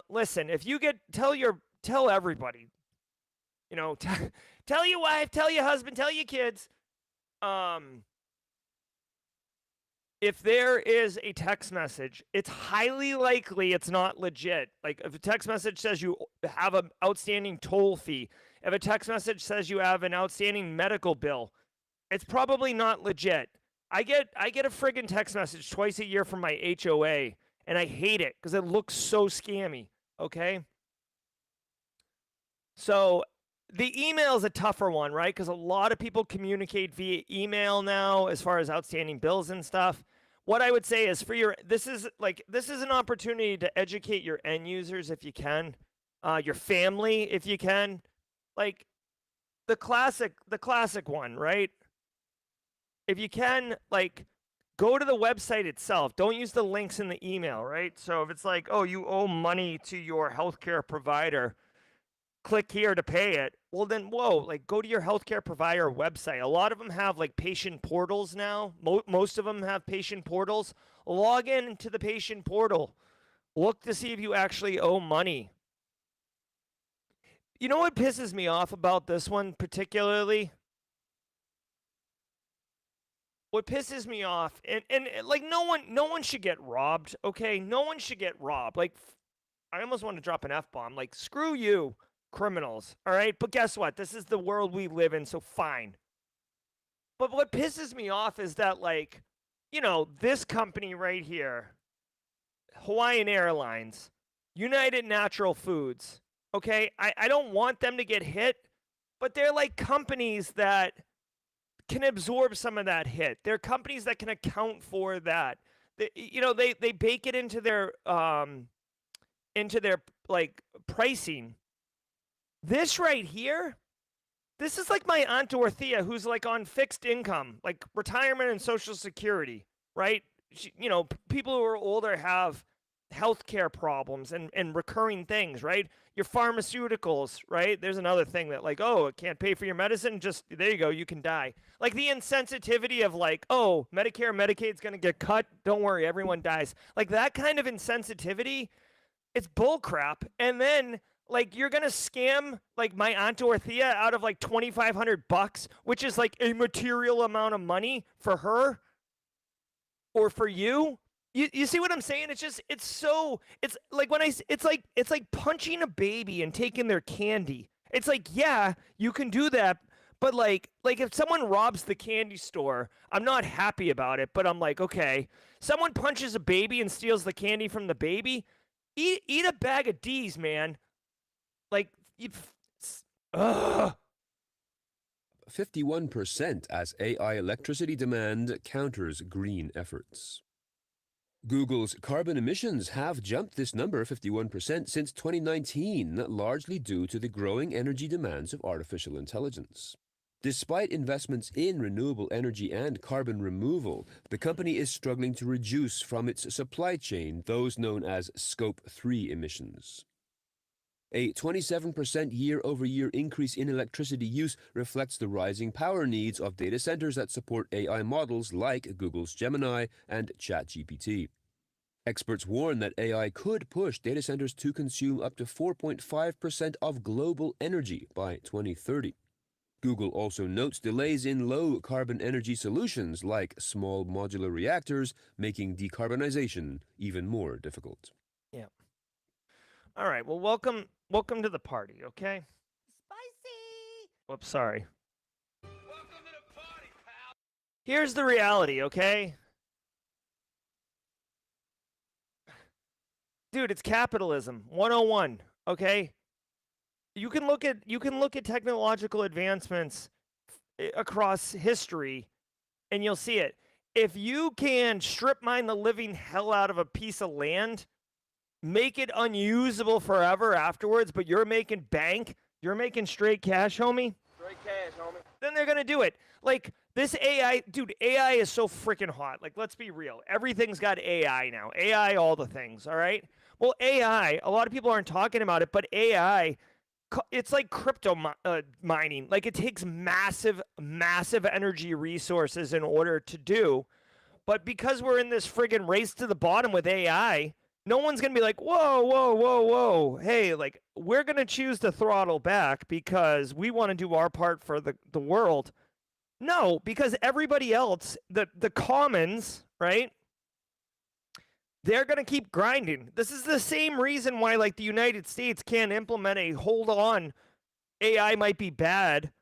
Listen, if you tell everybody, tell your wife, tell your husband, tell your kids, if there is a text message, it's highly likely it's not legit. Like if a text message says you have an outstanding toll fee, if a text message says you have an outstanding medical bill, it's probably not legit. I get a friggin' text message twice a year from my HOA, and I hate it because it looks so scammy. Okay. So the email is a tougher one, right? Because a lot of people communicate via email now as far as outstanding bills and stuff. What I would say is this is an opportunity to educate your end users if you can, your family if you can. Like the classic one, right? If you can, like, go to the website itself. Don't use the links in the email, right? So if it's like, oh, you owe money to your healthcare provider, click here to pay it. Well, then, like go to your healthcare provider website. A lot of them have like patient portals now. Most of them have patient portals. Log into the patient portal. Look to see if you actually owe money. You know what pisses me off about this one particularly? What pisses me off, and like no one should get robbed, okay? No one should get robbed. Like, I almost want to drop an F-bomb. Like, screw you, criminals, all right? But guess what? This is the world we live in, so fine. But what pisses me off is that, like, this company right here, Hawaiian Airlines, United Natural Foods, okay? I don't want them to get hit, but they're like companies that can absorb some of that hit. They're companies that can account for that. They bake it into their like pricing. This right here, this is like my Aunt Dorothea, who's like on fixed income, like retirement and Social Security, right? People who are older have healthcare problems and recurring things, right? Your pharmaceuticals, right? There's another thing that like, oh, it can't pay for your medicine. Just there you go, you can die. Like the insensitivity of like, oh, Medicare, Medicaid's gonna get cut. Don't worry, everyone dies. Like that kind of insensitivity, it's bullcrap. And then like you're gonna scam like my Aunt Dorothea out of like $2,500, which is like a material amount of money for her or for you. You see what I'm saying? It's like punching a baby and taking their candy. It's like, yeah, you can do that, but like if someone robs the candy store, I'm not happy about it, but I'm like, okay, someone punches a baby and steals the candy from the baby, eat a bag of D's, man. Like, 51% as AI electricity demand counters green efforts. Google's carbon emissions have jumped this number 51% since 2019, largely due to the growing energy demands of artificial intelligence. Despite investments in renewable energy and carbon removal, the company is struggling to reduce from its supply chain those known as Scope 3 emissions. A 27% year-over-year increase in electricity use reflects the rising power needs of data centers that support AI models like Google's Gemini and ChatGPT. Experts warn that AI could push data centers to consume up to 4.5% of global energy by 2030. Google also notes delays in low-carbon energy solutions like small modular reactors, making decarbonization even more difficult. Yeah. All right. Well, welcome to the party, okay? Spicy! Whoops, sorry. Welcome to the party, pal. Here's the reality, okay? Dude, it's capitalism 101, okay? You can look at technological advancements across history and you'll see it. If you can strip mine the living hell out of a piece of land, make it unusable forever afterwards, but you're making bank, you're making straight cash, homie. Straight cash, homie. Then they're going to do it. Like This AI, dude, AI is so freaking hot. Like, let's be real. Everything's got AI now. AI, all the things, all right? Well, AI, a lot of people aren't talking about it, but AI, it's like crypto mining. Like, it takes massive, massive energy resources in order to do. But because we're in this friggin' race to the bottom with AI, no one's going to be like, whoa, whoa, whoa, whoa. Hey, like, we're going to choose to throttle back because we want to do our part for the world. No, because everybody else, the commons, right? They're going to keep grinding. This is the same reason why, like, the United States can't implement a hold on, AI might be bad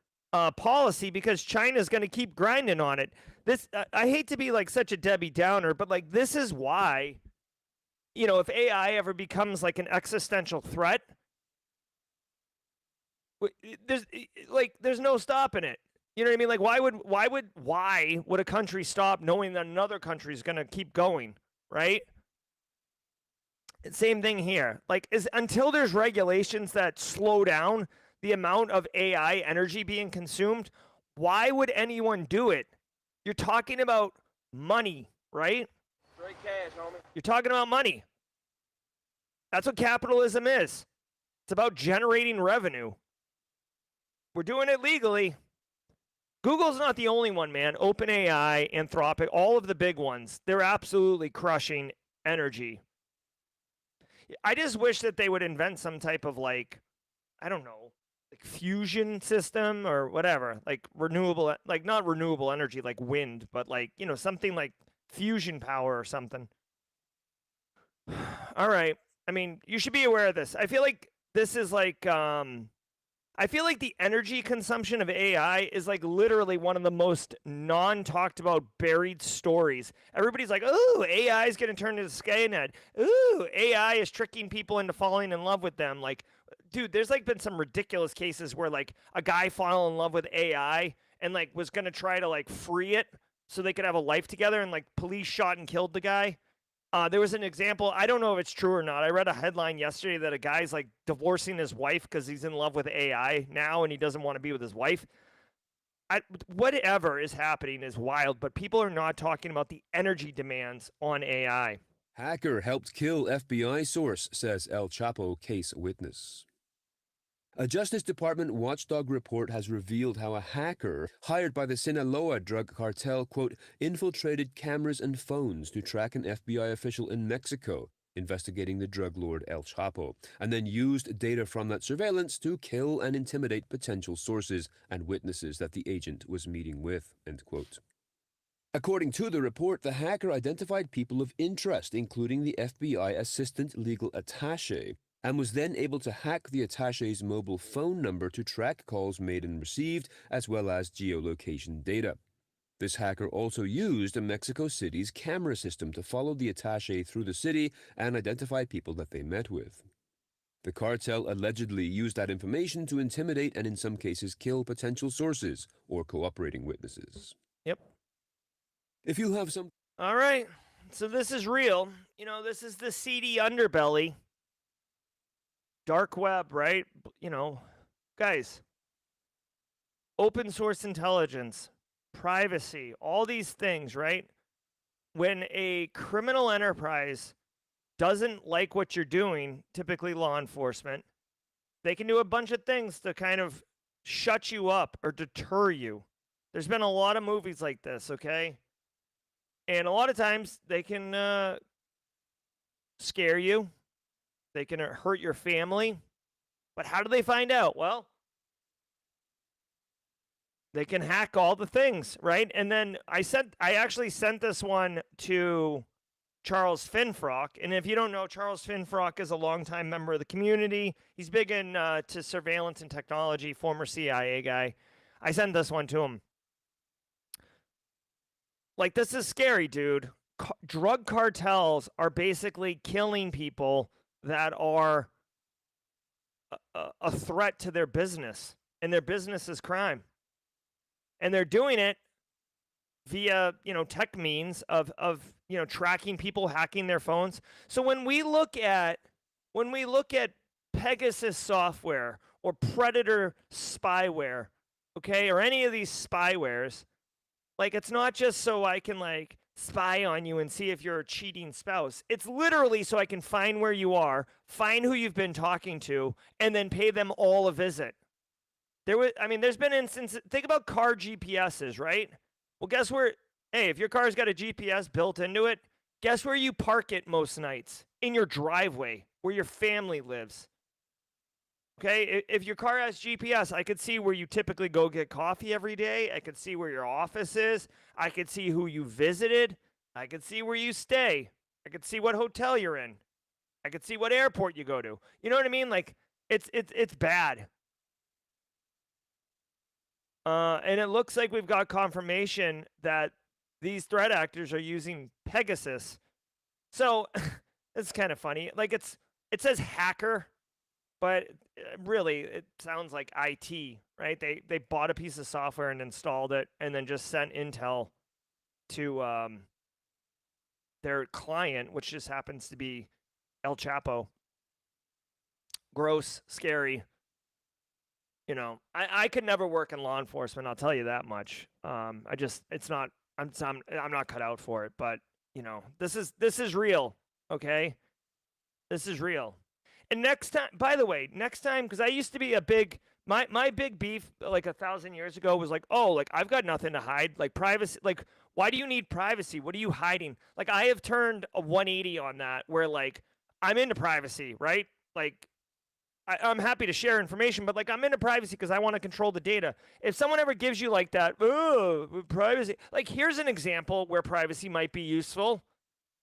policy, because China's going to keep grinding on it. This, I hate to be like such a Debbie Downer, but like, this is why, you know, if AI ever becomes like an existential threat, there's no stopping it. You know what I mean? Like, why would a country stop knowing that another country is going to keep going, right? Same thing here. Like, until there's regulations that slow down the amount of AI energy being consumed, why would anyone do it? You're talking about money, right? Straight cash, homie. You're talking about money. That's what capitalism is. It's about generating revenue. We're doing it legally. Google's not the only one, man. OpenAI, Anthropic, all of the big ones, they're absolutely crushing energy. I just wish that they would invent some type of, like, I don't know, like fusion system or whatever, like renewable, like not renewable energy like wind, but like, you know, something like fusion power or something. All right. I mean, you should be aware of this. I feel like this is like, I feel like the energy consumption of AI is like literally one of the most non-talked about buried stories. Everybody's like, "Ooh, AI is going to turn into Skynet. Ooh, AI is tricking people into falling in love with them." Like, dude, there's like been some ridiculous cases where like a guy fell in love with AI and like was going to try to like free it so they could have a life together, and like police shot and killed the guy. There was an example. I don't know if it's true or not. I read a headline yesterday that a guy's like divorcing his wife because he's in love with AI now and he doesn't want to be with his wife. Whatever is happening is wild, but people are not talking about the energy demands on AI. Hacker helped kill FBI source, says El Chapo case witness. A Justice Department watchdog report has revealed how a hacker hired by the Sinaloa drug cartel, quote, infiltrated cameras and phones to track an FBI official in Mexico investigating the drug lord El Chapo, and then used data from that surveillance to kill and intimidate potential sources and witnesses that the agent was meeting with, end quote. According to the report, the hacker identified people of interest, including the FBI Assistant Legal Attaché, and was then able to hack the attaché's mobile phone number to track calls made and received, as well as geolocation data. This hacker also used Mexico City's camera system to follow the attaché through the city and identify people that they met with. The cartel allegedly used that information to intimidate and in some cases kill potential sources or cooperating witnesses. Yep. If you have some... All right. So this is real. You know, this is the seedy underbelly. Dark web, right? You know, guys, open source intelligence, privacy, all these things, right? When a criminal enterprise doesn't like what you're doing, typically law enforcement, they can do a bunch of things to kind of shut you up or deter you. There's been a lot of movies like this, okay? And a lot of times they can scare you. They can hurt your family. But how do they find out? Well, they can hack all the things, right? And then I actually sent this one to Charles Finfrock. And if you don't know, Charles Finfrock is a longtime member of the community. He's big into surveillance and technology, former CIA guy. I sent this one to him. Like, this is scary, dude. Drug cartels are basically killing people that are a threat to their business, and their business is crime. And they're doing it via, you know, tech means of you know, tracking people, hacking their phones. So when we look at Pegasus software or Predator spyware, okay, or any of these spywares, Like, it's not just so I can like spy on you and see if you're a cheating spouse. It's literally so I can find where you are, find who you've been talking to, and then pay them all a visit. There's been instances. Think about car GPSs, right? Well, guess where? Hey, if your car's got a GPS built into it, guess where you park it most nights? In your driveway, where your family lives. Okay, if your car has GPS, I could see where you typically go get coffee every day. I could see where your office is. I could see who you visited. I could see where you stay. I could see what hotel you're in. I could see what airport you go to. You know what I mean? Like, it's bad. And it looks like we've got confirmation that these threat actors are using Pegasus. So it's kind of funny. Like, it says hacker, but really it sounds like IT, right? They bought a piece of software and installed it, and then just sent intel to their client, which just happens to be El Chapo. Gross, scary. You know, I could never work in law enforcement. I'll tell you that much. I'm not cut out for it. But you know, this is real. Okay, this is real. And next time, by the way, because I used to be a big my big beef like 1,000 years ago was like, oh, like I've got nothing to hide. Like privacy. Like, why do you need privacy? What are you hiding? Like, I have turned a 180 on that, where like I'm into privacy, right? Like, I'm happy to share information, but like I'm into privacy because I want to control the data. If someone ever gives you like that, oh, privacy, like here's an example where privacy might be useful.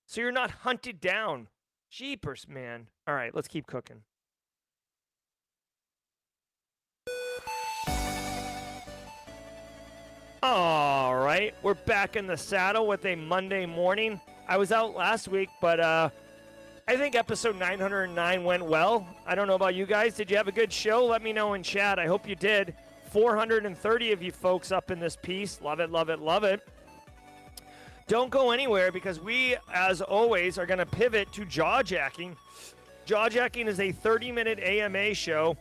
So you're not hunted down. Jeepers, man. All right, let's keep cooking. All right, we're back in the saddle with a Monday morning. I was out last week, but I think episode 909 went well. I don't know about you guys. Did you have a good show? Let me know in chat. I hope you did. 430 of you folks up in this piece. Love it, love it, love it. Don't go anywhere, because we, as always, are going to pivot to Jawjacking. Jawjacking is a 30-minute AMA show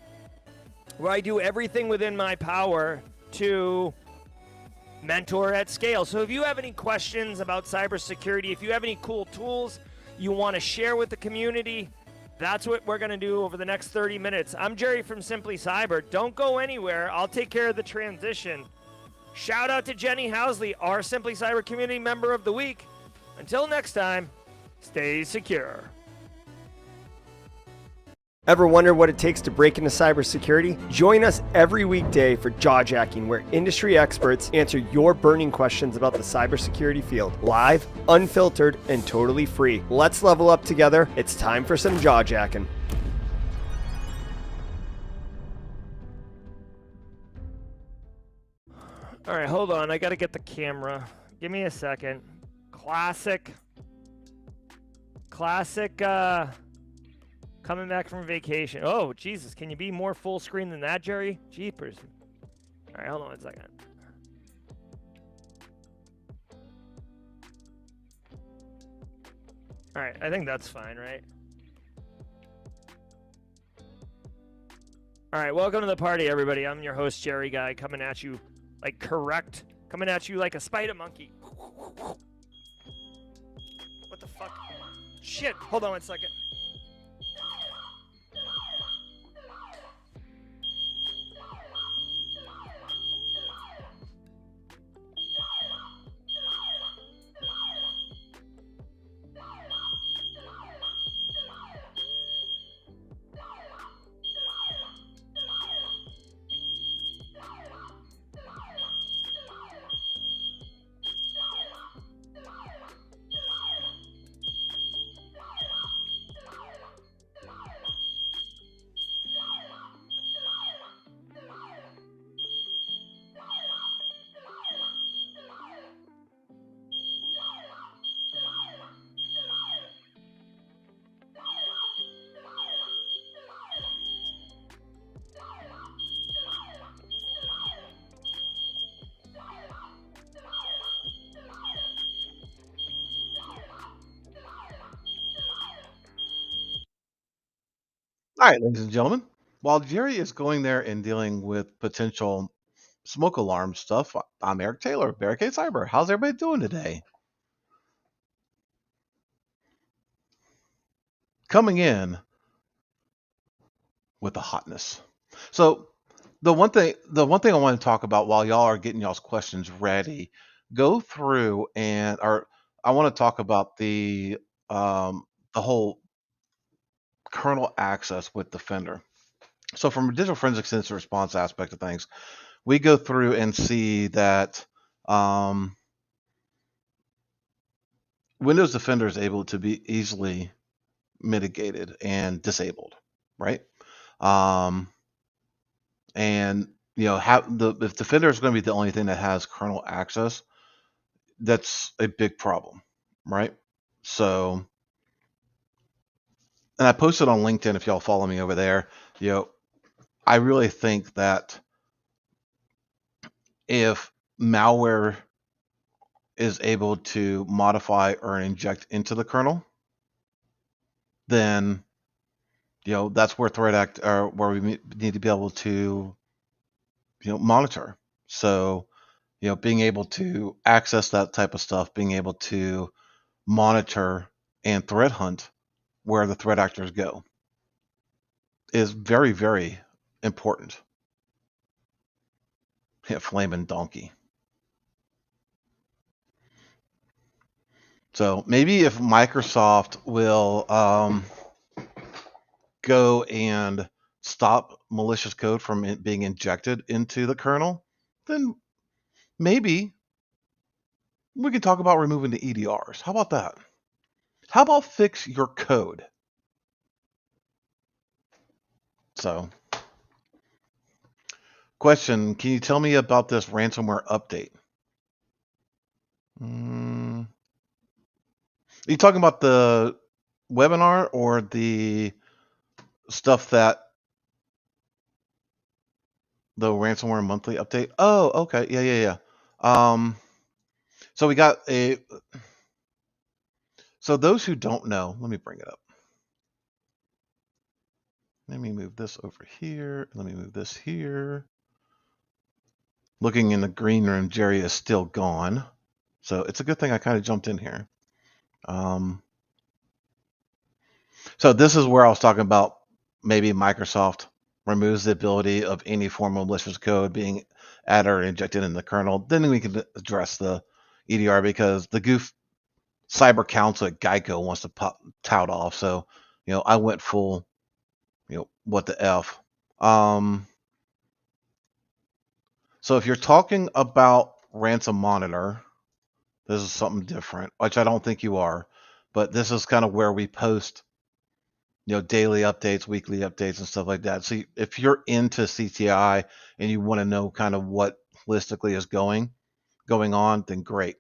where I do everything within my power to mentor at scale. So if you have any questions about cybersecurity, if you have any cool tools you want to share with the community, that's what we're going to do over the next 30 minutes. I'm Jerry from Simply Cyber. Don't go anywhere. I'll take care of the transition. Shout out to Jenny Housley, our Simply Cyber Community Member of the Week. Until next time, stay secure. Ever wonder what it takes to break into cybersecurity? Join us every weekday for Jawjacking, where industry experts answer your burning questions about the cybersecurity field. Live, unfiltered, and totally free. Let's level up together. It's time for some Jawjacking. All right, hold on. I got to get the camera. Give me a second. Classic, coming back from vacation. Oh, Jesus. Can you be more full screen than that, Jerry? Jeepers. All right, hold on one second. All right, I think that's fine, right? All right, welcome to the party, everybody. I'm your host, Jerry Guy, coming at you like correct. Coming at you like a spider monkey. What the fuck? Shit, hold on one second. All right, ladies and gentlemen, while Jerry is going there and dealing with potential smoke alarm stuff. I'm Eric Taylor, Barricade Cyber. How's everybody doing today? Coming in with the hotness. So the one thing I want to talk about while y'all are getting y'all's questions ready, go through or I want to talk about the whole kernel access with Defender. So from a digital forensics incident response aspect of things, we go through and see that Windows Defender is able to be easily mitigated and disabled, right? And if Defender is going to be the only thing that has kernel access, that's a big problem, right? So, and I posted on LinkedIn, if y'all follow me over there, I really think that if malware is able to modify or inject into the kernel, then that's where where we need to be able to monitor. So being able to access that type of stuff, being able to monitor and threat hunt where the threat actors go is very, very important. Yeah, flaming donkey. So maybe if Microsoft will go and stop malicious code from it being injected into the kernel, then maybe we can talk about removing the EDRs. How about that? How about fix your code? So, question, can you tell me about this ransomware update? Are you talking about the webinar or the stuff that the ransomware monthly update? Oh, okay. Yeah. So we got so those who don't know, let me bring it up. Let me move this over here. Let me move this here. Looking in the green room, Jerry is still gone. So it's a good thing I kind of jumped in here. So this is where I was talking about maybe Microsoft removes the ability of any form of malicious code being added or injected in the kernel. Then we can address the EDR because the goof cyber council at Geico wants to tout off. So, I went full, what the F. So if you're talking about Ransom Monitor, this is something different, which I don't think you are, but this is kind of where we post, daily updates, weekly updates and stuff like that. So if you're into CTI and you want to know kind of what holistically is going on, then great.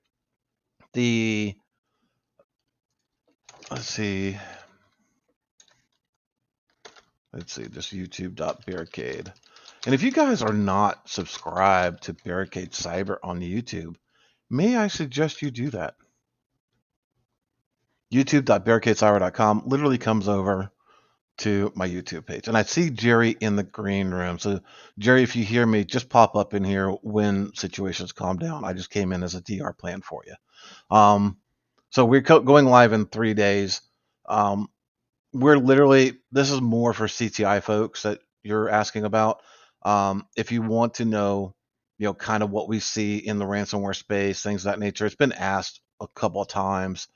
Let's see, just youtube.barricade. And if you guys are not subscribed to Barricade Cyber on YouTube, may I suggest you do that? youtube.barricadecyber.com literally comes over to my YouTube page. And I see Jerry in the green room. So Jerry, if you hear me, just pop up in here when situations calm down. I just came in as a DR plan for you. So we're going live in 3 days. This is more for CTI folks that you're asking about. If you want to know, kind of what we see in the ransomware space, things of that nature, it's been asked a couple of times,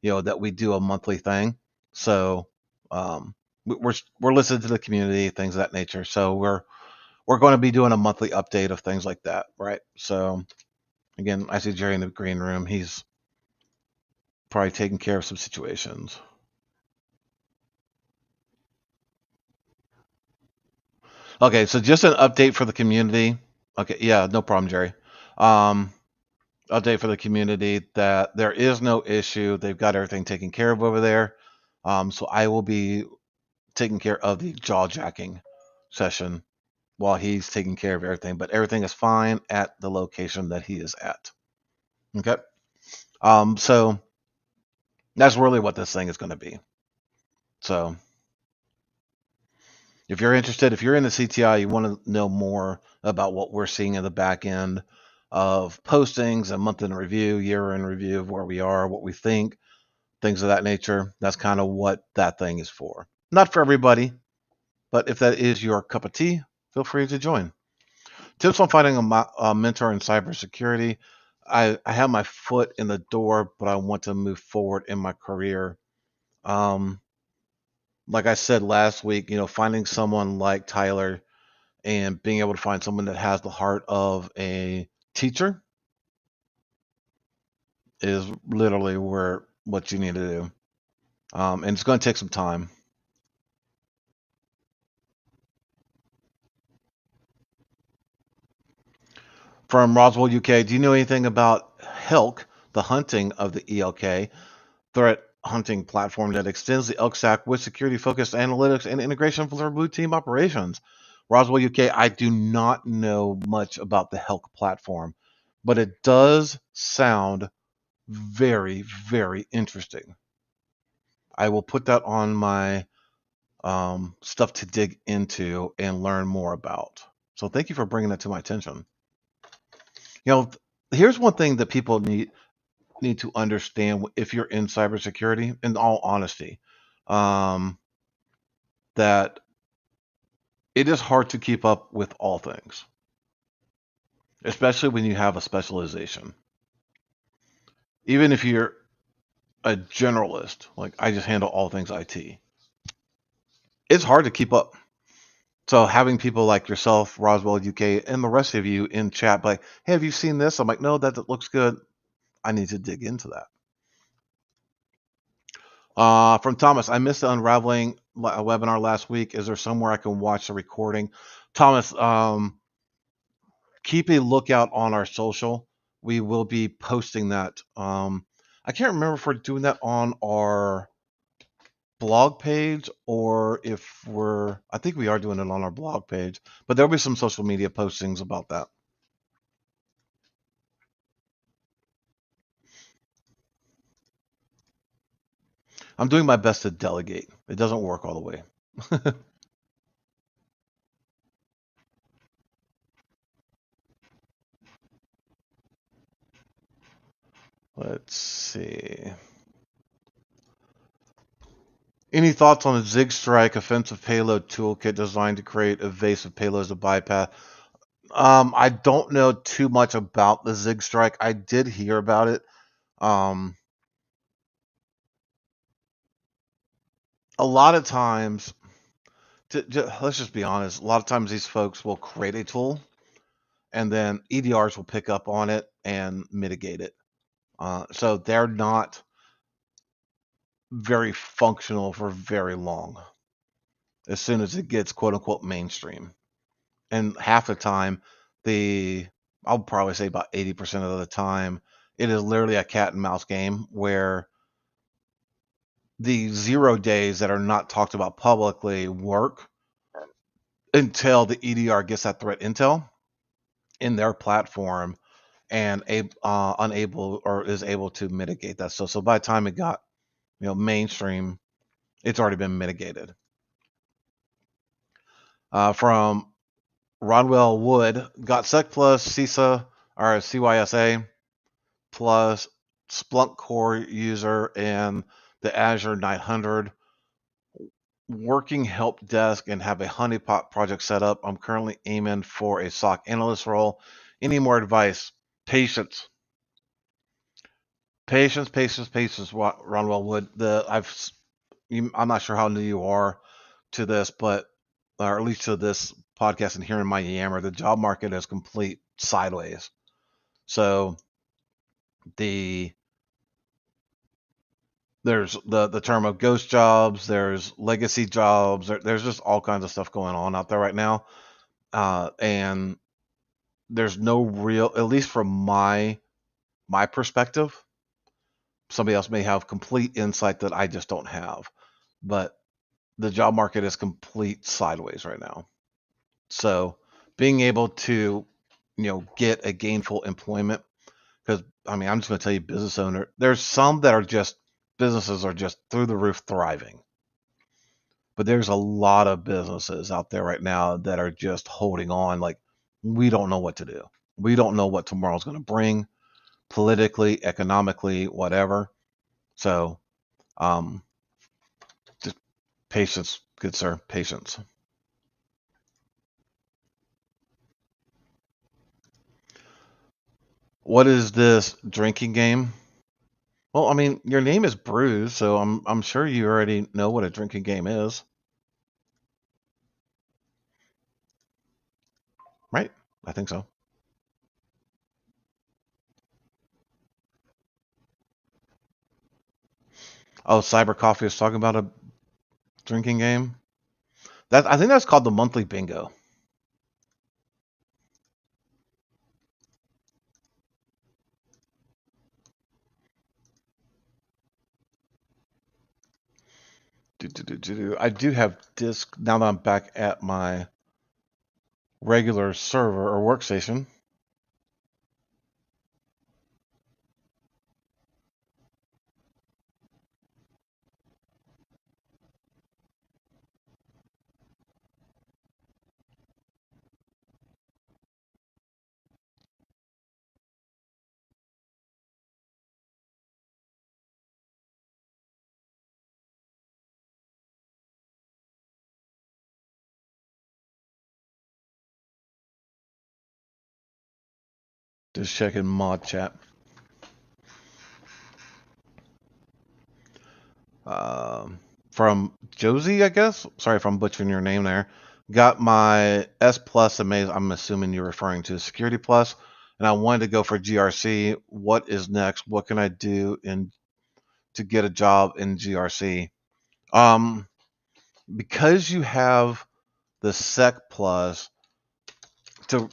that we do a monthly thing. So we're listening to the community, things of that nature. So we're going to be doing a monthly update of things like that, right? So again, I see Jerry in the green room. He's probably taking care of some situations. Okay, so just an update for the community. Okay, yeah, no problem, Jerry. Update for the community that there is no issue. They've got everything taken care of over there. So I will be taking care of the jaw jacking session while he's taking care of everything, but everything is fine at the location that he is at. Okay. So that's really what this thing is going to be. So If you're interested, if you're in the CTI, you want to know more about what we're seeing in the back end of postings, a month in review, year in review of where we are, what we think, things of that nature. That's kind of what that thing is for. Not for everybody, but if that is your cup of tea, feel free to join. Tips on finding a mentor in cybersecurity. I have my foot in the door, but I want to move forward in my career. Like I said last week, finding someone like Tyler and being able to find someone that has the heart of a teacher is literally what you need to do. And it's going to take some time. From Roswell, UK, do you know anything about HELK, the hunting of the ELK threat hunting platform that extends the ELK stack with security-focused analytics and integration for blue team operations? Roswell, UK, I do not know much about the HELK platform, but it does sound very, very interesting. I will put that on my stuff to dig into and learn more about. So thank you for bringing that to my attention. Here's one thing that people need to understand if you're in cybersecurity, in all honesty, that it is hard to keep up with all things, especially when you have a specialization. Even if you're a generalist, like I just handle all things IT, it's hard to keep up. So having people like yourself, Roswell UK, and the rest of you in chat, like, hey, have you seen this? I'm like, no, that looks good. I need to dig into that. From Thomas, I missed the unraveling webinar last week. Is there somewhere I can watch the recording? Thomas, keep a lookout on our social. We will be posting that. I can't remember if we're doing that on our blog page or if I think we are doing it on our blog page, but there'll be some social media postings about that. I'm doing my best to delegate. It doesn't work all the way. Let's see. Any thoughts on the ZigStrike offensive payload toolkit designed to create evasive payloads to bypass? I don't know too much about the ZigStrike. I did hear about it. A lot of times, let's just be honest, a lot of times these folks will create a tool and then EDRs will pick up on it and mitigate it. So they're not very functional for very long as soon as it gets quote unquote mainstream. And half the time, I'll probably say about 80% of the time, it is literally a cat and mouse game where the 0 days that are not talked about publicly work until the EDR gets that threat intel in their platform and unable or is able to mitigate that. So by the time it got mainstream, it's already been mitigated. From Rodwell Wood, got Sec plus CISA or CYSA plus Splunk core user and the Azure 900 working help desk and have a honeypot project set up. I'm currently aiming for a SOC analyst role. Any more advice? Patience. Patience. Ronwell Wood. I'm not sure how new you are to this, but or at least to this podcast and hearing my yammer, the job market is complete sideways. So there's the term of ghost jobs, there's legacy jobs, there's just all kinds of stuff going on out there right now. And there's no real, at least from my perspective, somebody else may have complete insight that I just don't have, but the job market is complete sideways right now. So being able to, get a gainful employment, because I'm just going to tell you, business owner, there's some that are just, businesses are just through the roof thriving. But there's a lot of businesses out there right now that are just holding on. Like, we don't know what to do. We don't know what tomorrow's going to bring politically, economically, whatever. So, just patience, good sir, patience. What is this drinking game? Well, I mean, your name is Bruce, so I'm sure you already know what a drinking game is, right? I think so. Oh, Cyber Coffee is talking about a drinking game. That I think that's called the monthly bingo. I do have disk now that I'm back at my regular server or workstation. Just checking mod chat. From Josie, I guess. Sorry if I'm butchering your name there. Got my S Plus Amazing. I'm assuming you're referring to Security Plus, and I wanted to go for GRC. What is next? What can I do to get a job in GRC? Um, because you have the Sec Plus. To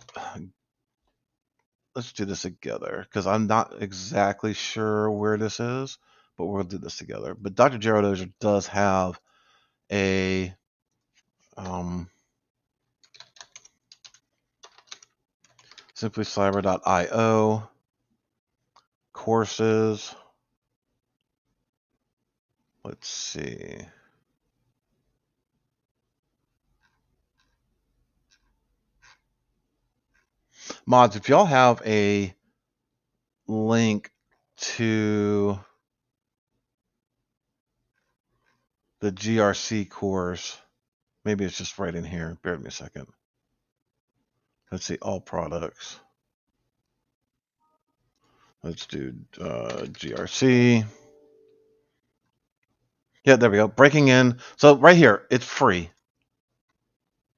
let's do this together because I'm not exactly sure where this is, but we'll do this together. But Dr. Gerald Auger does have a simplycyber.io courses. Let's see. Mods, if y'all have a link to the GRC course, maybe it's just right in here. Bear with me a second. Let's see, all products. Let's do GRC. Yeah, there we go. Breaking in. So right here, it's free,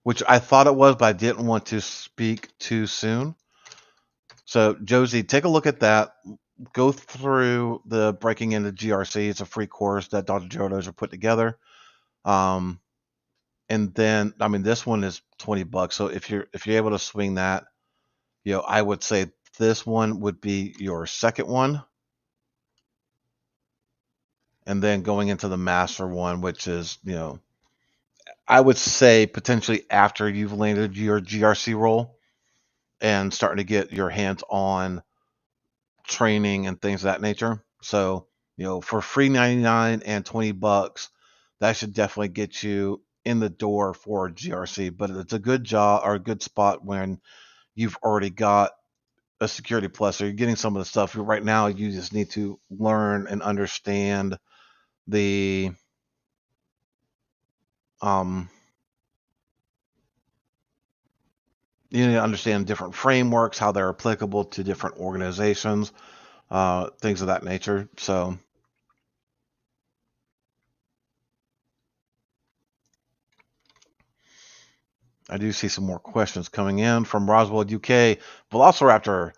which I thought it was, but I didn't want to speak too soon. So Josie, take a look at that. Go through the breaking into GRC. It's a free course that Dr. Gerald Auger put together. And then, I mean, this one is $20. So if you're able to swing that, I would say this one would be your second one. And then going into the master one, which is, I would say potentially after you've landed your GRC role and starting to get your hands on training and things of that nature. So, for free 99 and $20, that should definitely get you in the door for GRC. But it's a good job or a good spot when you've already got a security plus, or you're getting some of the stuff. Right now, you just need to learn and understand the you need to understand different frameworks, how they're applicable to different organizations, things of that nature. So I do see some more questions coming in from Roswell, UK. Velociraptor,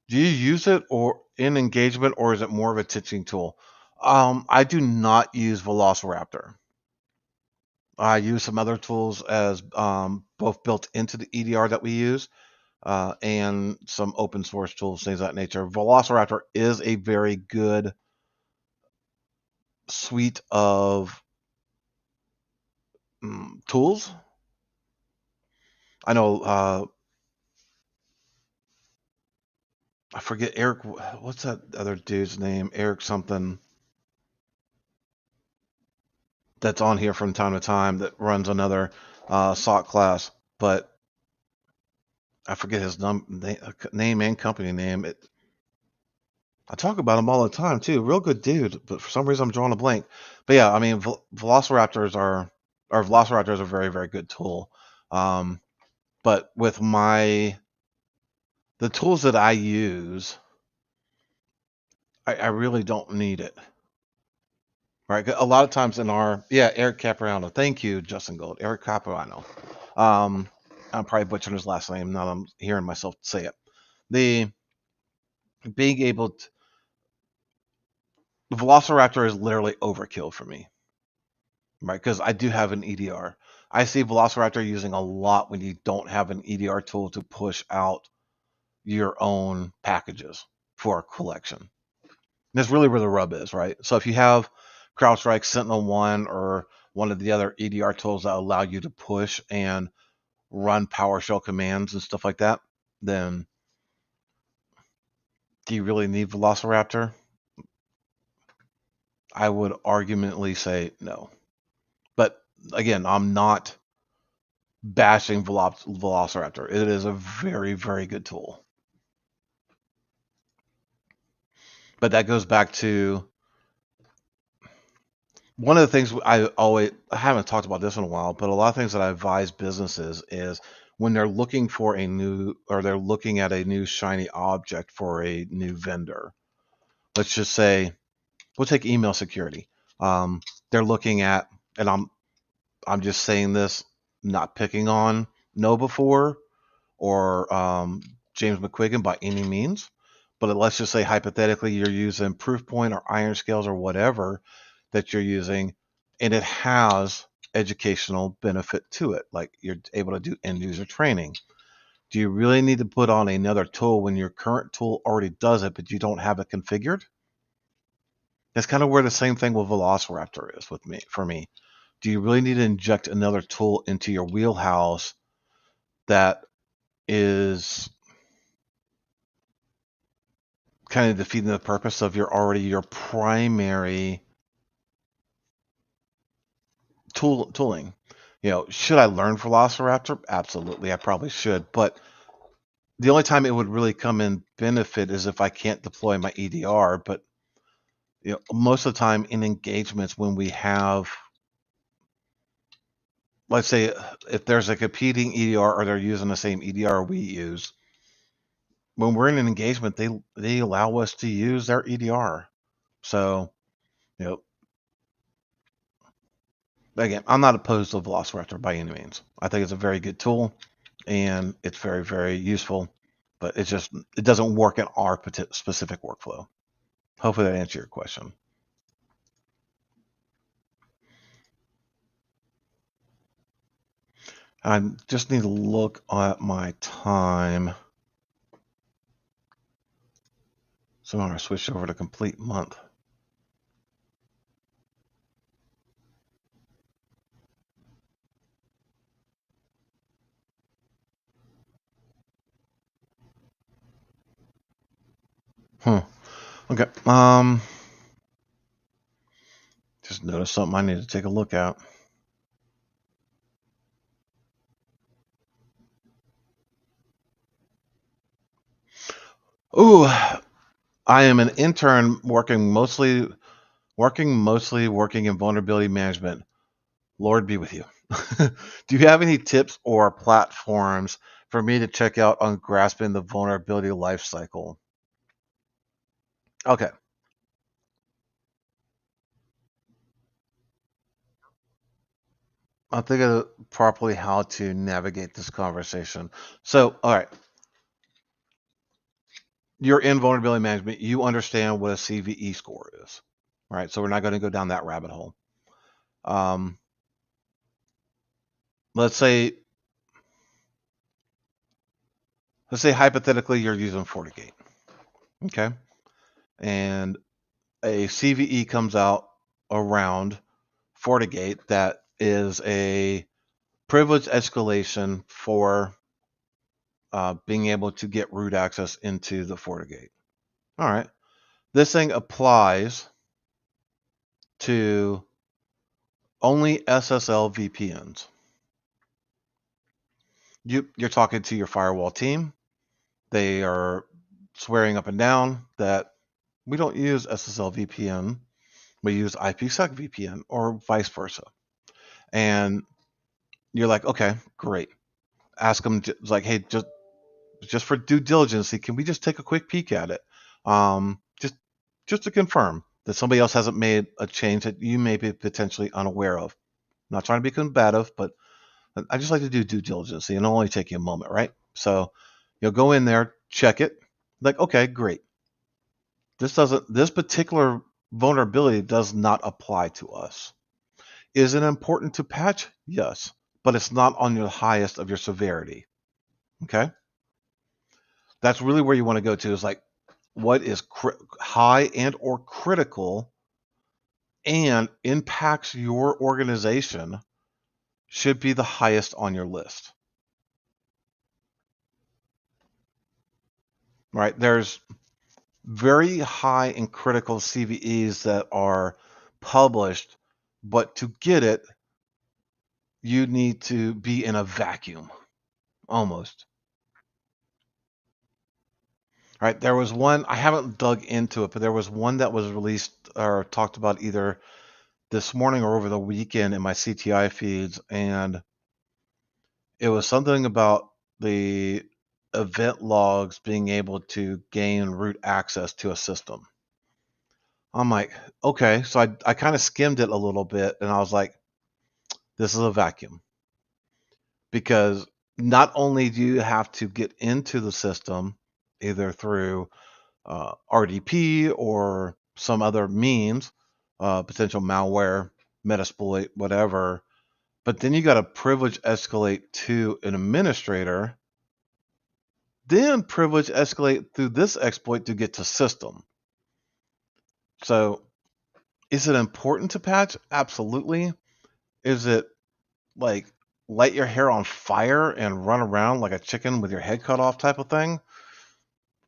do you use it or in engagement, or is it more of a teaching tool? I do not use Velociraptor. I use some other tools as both built into the EDR that we use, and some open source tools, things of that nature. Velociraptor is a very good suite of tools. I know, I forget Eric, what's that other dude's name? Eric something. that's on here from time to time that runs another SOC class, but I forget his name and company name. I talk about him all the time too. Real good dude, but for some reason I'm drawing a blank. But yeah, I mean, Velociraptor is a very, very good tool. But with the tools that I use, I really don't need it. Right? A lot of times Eric Capriano. Thank you, Justin Gold. Eric Capriano. I'm probably butchering his last name now that I'm hearing myself say it. The being able to, the Velociraptor is literally overkill for me, right? Because I do have an EDR. I see Velociraptor using a lot when you don't have an EDR tool to push out your own packages for a collection. That's really where the rub is, right? So if you have CrowdStrike, SentinelOne, or one of the other EDR tools that allow you to push and run PowerShell commands and stuff like that, then do you really need Velociraptor? I would argumentally say no. But again, I'm not bashing Velociraptor. It is a very, very good tool. But that goes back to one of the things I haven't talked about this in a while, but a lot of things that I advise businesses is when they're looking for they're looking at a new shiny object for a new vendor. Let's just say, we'll take email security. They're looking at, and I'm just saying this, not picking on KnowBe4 or James McQuiggan by any means, but let's just say hypothetically you're using Proofpoint or Iron Scales or whatever that you're using, and it has educational benefit to it, like you're able to do end user training. Do you really need to put on another tool when your current tool already does it, but you don't have it configured? That's kind of where the same thing with Velociraptor is for me. Do you really need to inject another tool into your wheelhouse that is kind of defeating the purpose of your primary tooling? Should I learn Velociraptor? Absolutely, I probably should. But the only time it would really come in benefit is if I can't deploy my EDR. But most of the time in engagements when we have, let's say, if there's a competing EDR or they're using the same EDR we use, when we're in an engagement, they allow us to use their EDR. So, again, I'm not opposed to Velociraptor by any means. I think it's a very good tool, and it's very, very useful. But it doesn't work in our specific workflow. Hopefully that answers your question. I just need to look at my time. So I'm going to switch over to complete month. Okay. Just noticed something I need to take a look at. Ooh, I am an intern working mostly in vulnerability management. Lord be with you. Do you have any tips or platforms for me to check out on grasping the vulnerability lifecycle? Okay. I'll think of properly how to navigate this conversation. So, all right. You're in vulnerability management. You understand what a CVE score is. All right. So we're not going to go down that rabbit hole. Let's say hypothetically you're using FortiGate. Okay. And a CVE comes out around FortiGate that is a privilege escalation for being able to get root access into the FortiGate. All right. This thing applies to Only SSL VPNs. You're talking to your firewall team. They are swearing up and down that we don't use SSL VPN. We use IPsec VPN or vice versa. And you're like, okay, great. Ask them like, hey, just for due diligence, can we just take a quick peek at it? Just to confirm that somebody else hasn't made a change that you may be potentially unaware of. I'm not trying to be combative, but I just like to do due diligence. It'll only take you a moment, right? So you'll go in there, check it, like, okay, great. This particular vulnerability does not apply to us. Is it important to patch? Yes, but it's not on the highest of your severity. Okay, that's really where you want to go to. Is like, what is high and or critical and impacts your organization should be the highest on your list. Right? There's very high and critical CVEs that are published, but to get it, you need to be in a vacuum, almost. Right? There was one, I haven't dug into it, but there was one that was released or talked about either this morning or over the weekend in my CTI feeds, and it was something about the event logs being able to gain root access to a system. I'm like, okay. So I kind of skimmed it a little bit and I was like, this is a vacuum. Because not only do you have to get into the system, either through RDP or some other means, potential malware, Metasploit, whatever, but then you got to privilege escalate to an administrator, then privilege escalate through this exploit to get to system. So is it important to patch? Absolutely. Is it like light your hair on fire and run around like a chicken with your head cut off type of thing?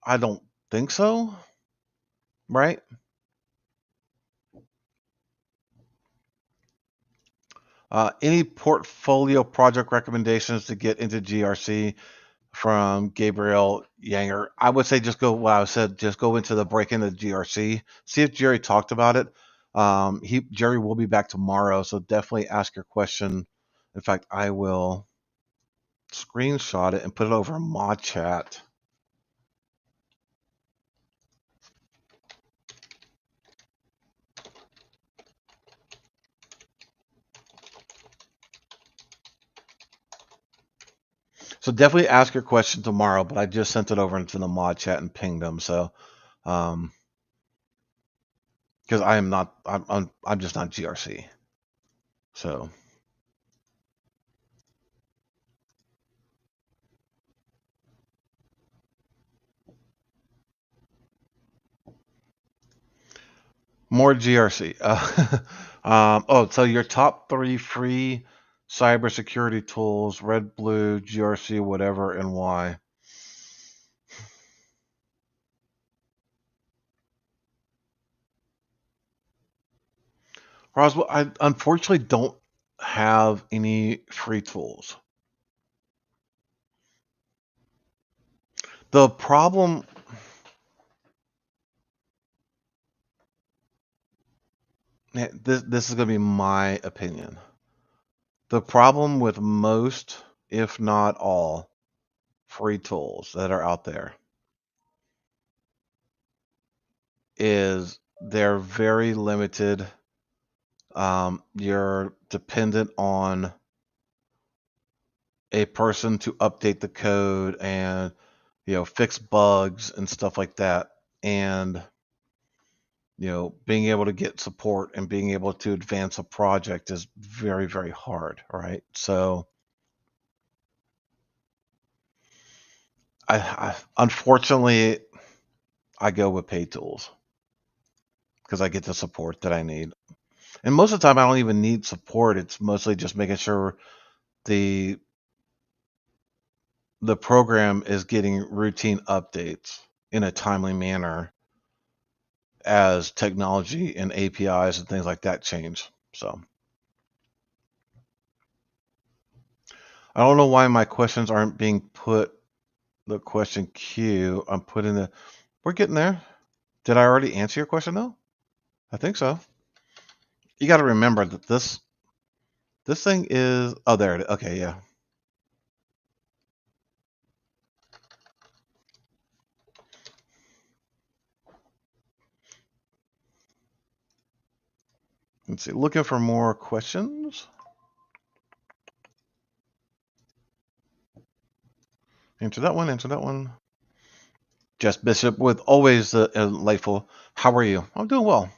I don't think so. Right? Any portfolio project recommendations to get into GRC from Gabriel Yanger? I would say just go what I said, just go into the break into GRC. See if Jerry talked about it. Jerry will be back tomorrow, so definitely ask your question. In fact, I will screenshot it and put it over in mod chat. So definitely ask your question tomorrow, but I just sent it over into the mod chat and pinged them. So, because I am not, I'm just not GRC. So. More GRC. So your top 3 free cybersecurity tools: red, blue, GRC, whatever, and why? Roswell, I unfortunately don't have any free tools. The problem, this is going to be my opinion. The problem with most, if not all, free tools that are out there is they're very limited. You're dependent on a person to update the code and fix bugs and stuff like that, and being able to get support and being able to advance a project is very, very hard, right? So I unfortunately I go with paid tools because I get the support that I need, and most of the time I don't even need support. It's mostly just making sure the program is getting routine updates in a timely manner as technology and APIs and things like that change. So I don't know why my questions aren't being put the question queue. I'm putting the. We're getting there. Did I already answer your question though? I think so. You got to remember that this thing is. Oh, there it is. Okay, yeah. Let's see. Looking for more questions. Answer that one. Answer that one. Jess Bishop with always delightful. How are you? I'm doing well.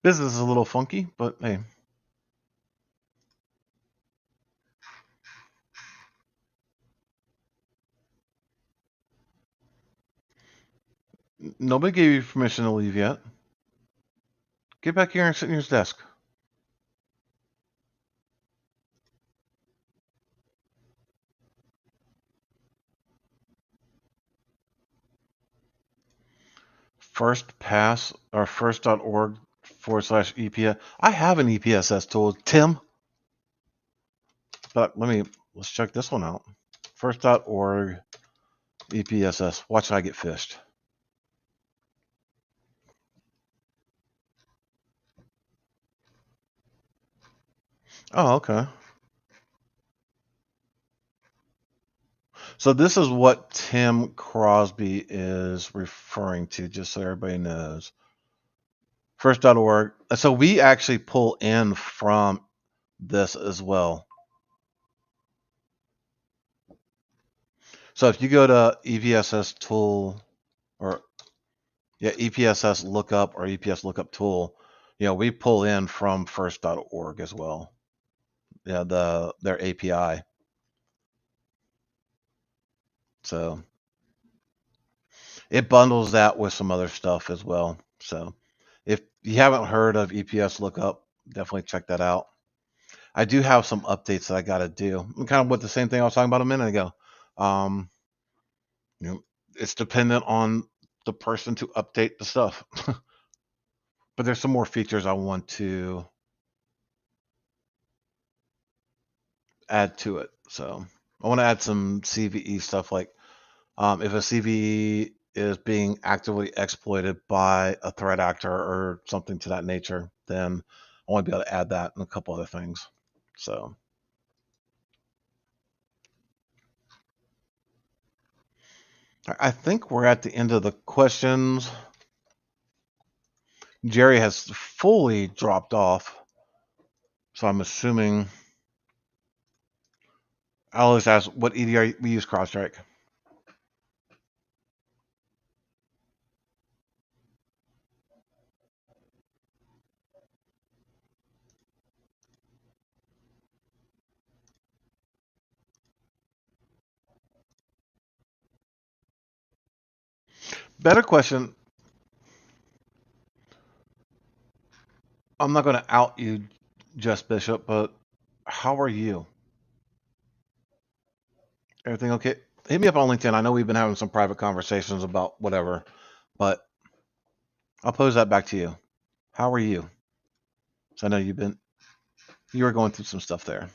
Business is a little funky, but hey. Nobody gave you permission to leave yet. Get back here and sit in your desk. First pass or first.org/EPS. I have an EPSS tool, Tim. But let's check this one out. First.org EPSS. Watch I get fished. Oh, okay. So this is what Tim Crosby is referring to, just so everybody knows. First.org. So we actually pull in from this as well. So if you go to EPSS tool or EPSS lookup or EPS lookup tool, we pull in from first.org as well. Yeah, their API. So it bundles that with some other stuff as well. So if you haven't heard of EPS lookup, definitely check that out. I do have some updates that I got to do. Kind of with the same thing I was talking about a minute ago. It's dependent on the person to update the stuff. But there's some more features I want to add to it. So I want to add some CVE stuff like if a CVE is being actively exploited by a threat actor or something to that nature, then I want to be able to add that and a couple other things. So I think we're at the end of the questions. Jerry has fully dropped off. So I'm assuming I always ask what EDR we use CrowdStrike. Better question. I'm not going to out you, Jess Bishop, but how are you? Everything okay? Hit me up on LinkedIn. I know we've been having some private conversations about whatever, but I'll pose that back to you. How are you? So I know you were going through some stuff there.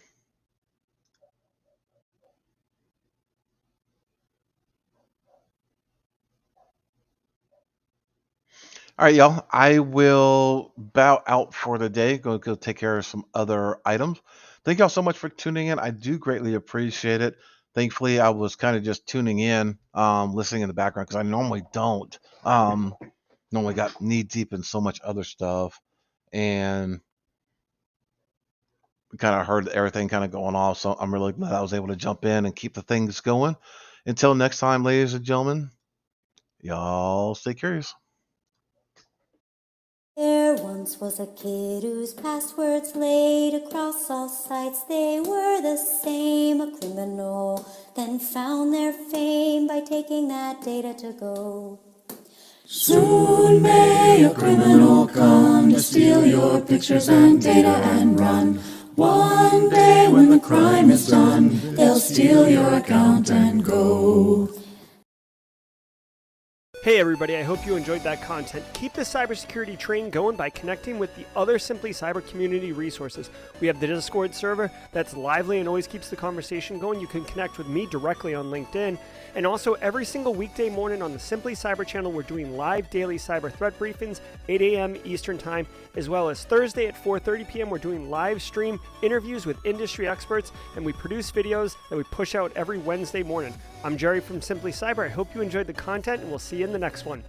All right, y'all. I will bow out for the day. Go take care of some other items. Thank y'all so much for tuning in. I do greatly appreciate it. Thankfully, I was kind of just tuning in, listening in the background because I normally don't. Normally got knee deep in so much other stuff, and kind of heard everything kind of going off. So I'm really glad I was able to jump in and keep the things going. Until next time, ladies and gentlemen, y'all stay curious. There once was a kid whose passwords laid across all sites. They were the same, a criminal, then found their fame by taking that data to go. Soon may a criminal come to steal your pictures and data and run. One day when the crime is done, they'll steal your account and go. Hey everybody, I hope you enjoyed that content. Keep the cybersecurity train going by connecting with the other Simply Cyber community resources. We have the Discord server that's lively and always keeps the conversation going. You can connect with me directly on LinkedIn. And also every single weekday morning on the Simply Cyber channel, we're doing live daily cyber threat briefings, 8 a.m. Eastern Time, as well as Thursday at 4:30 p.m. We're doing live stream interviews with industry experts, and we produce videos that we push out every Wednesday morning. I'm Jerry from Simply Cyber. I hope you enjoyed the content, and we'll see you in the next one.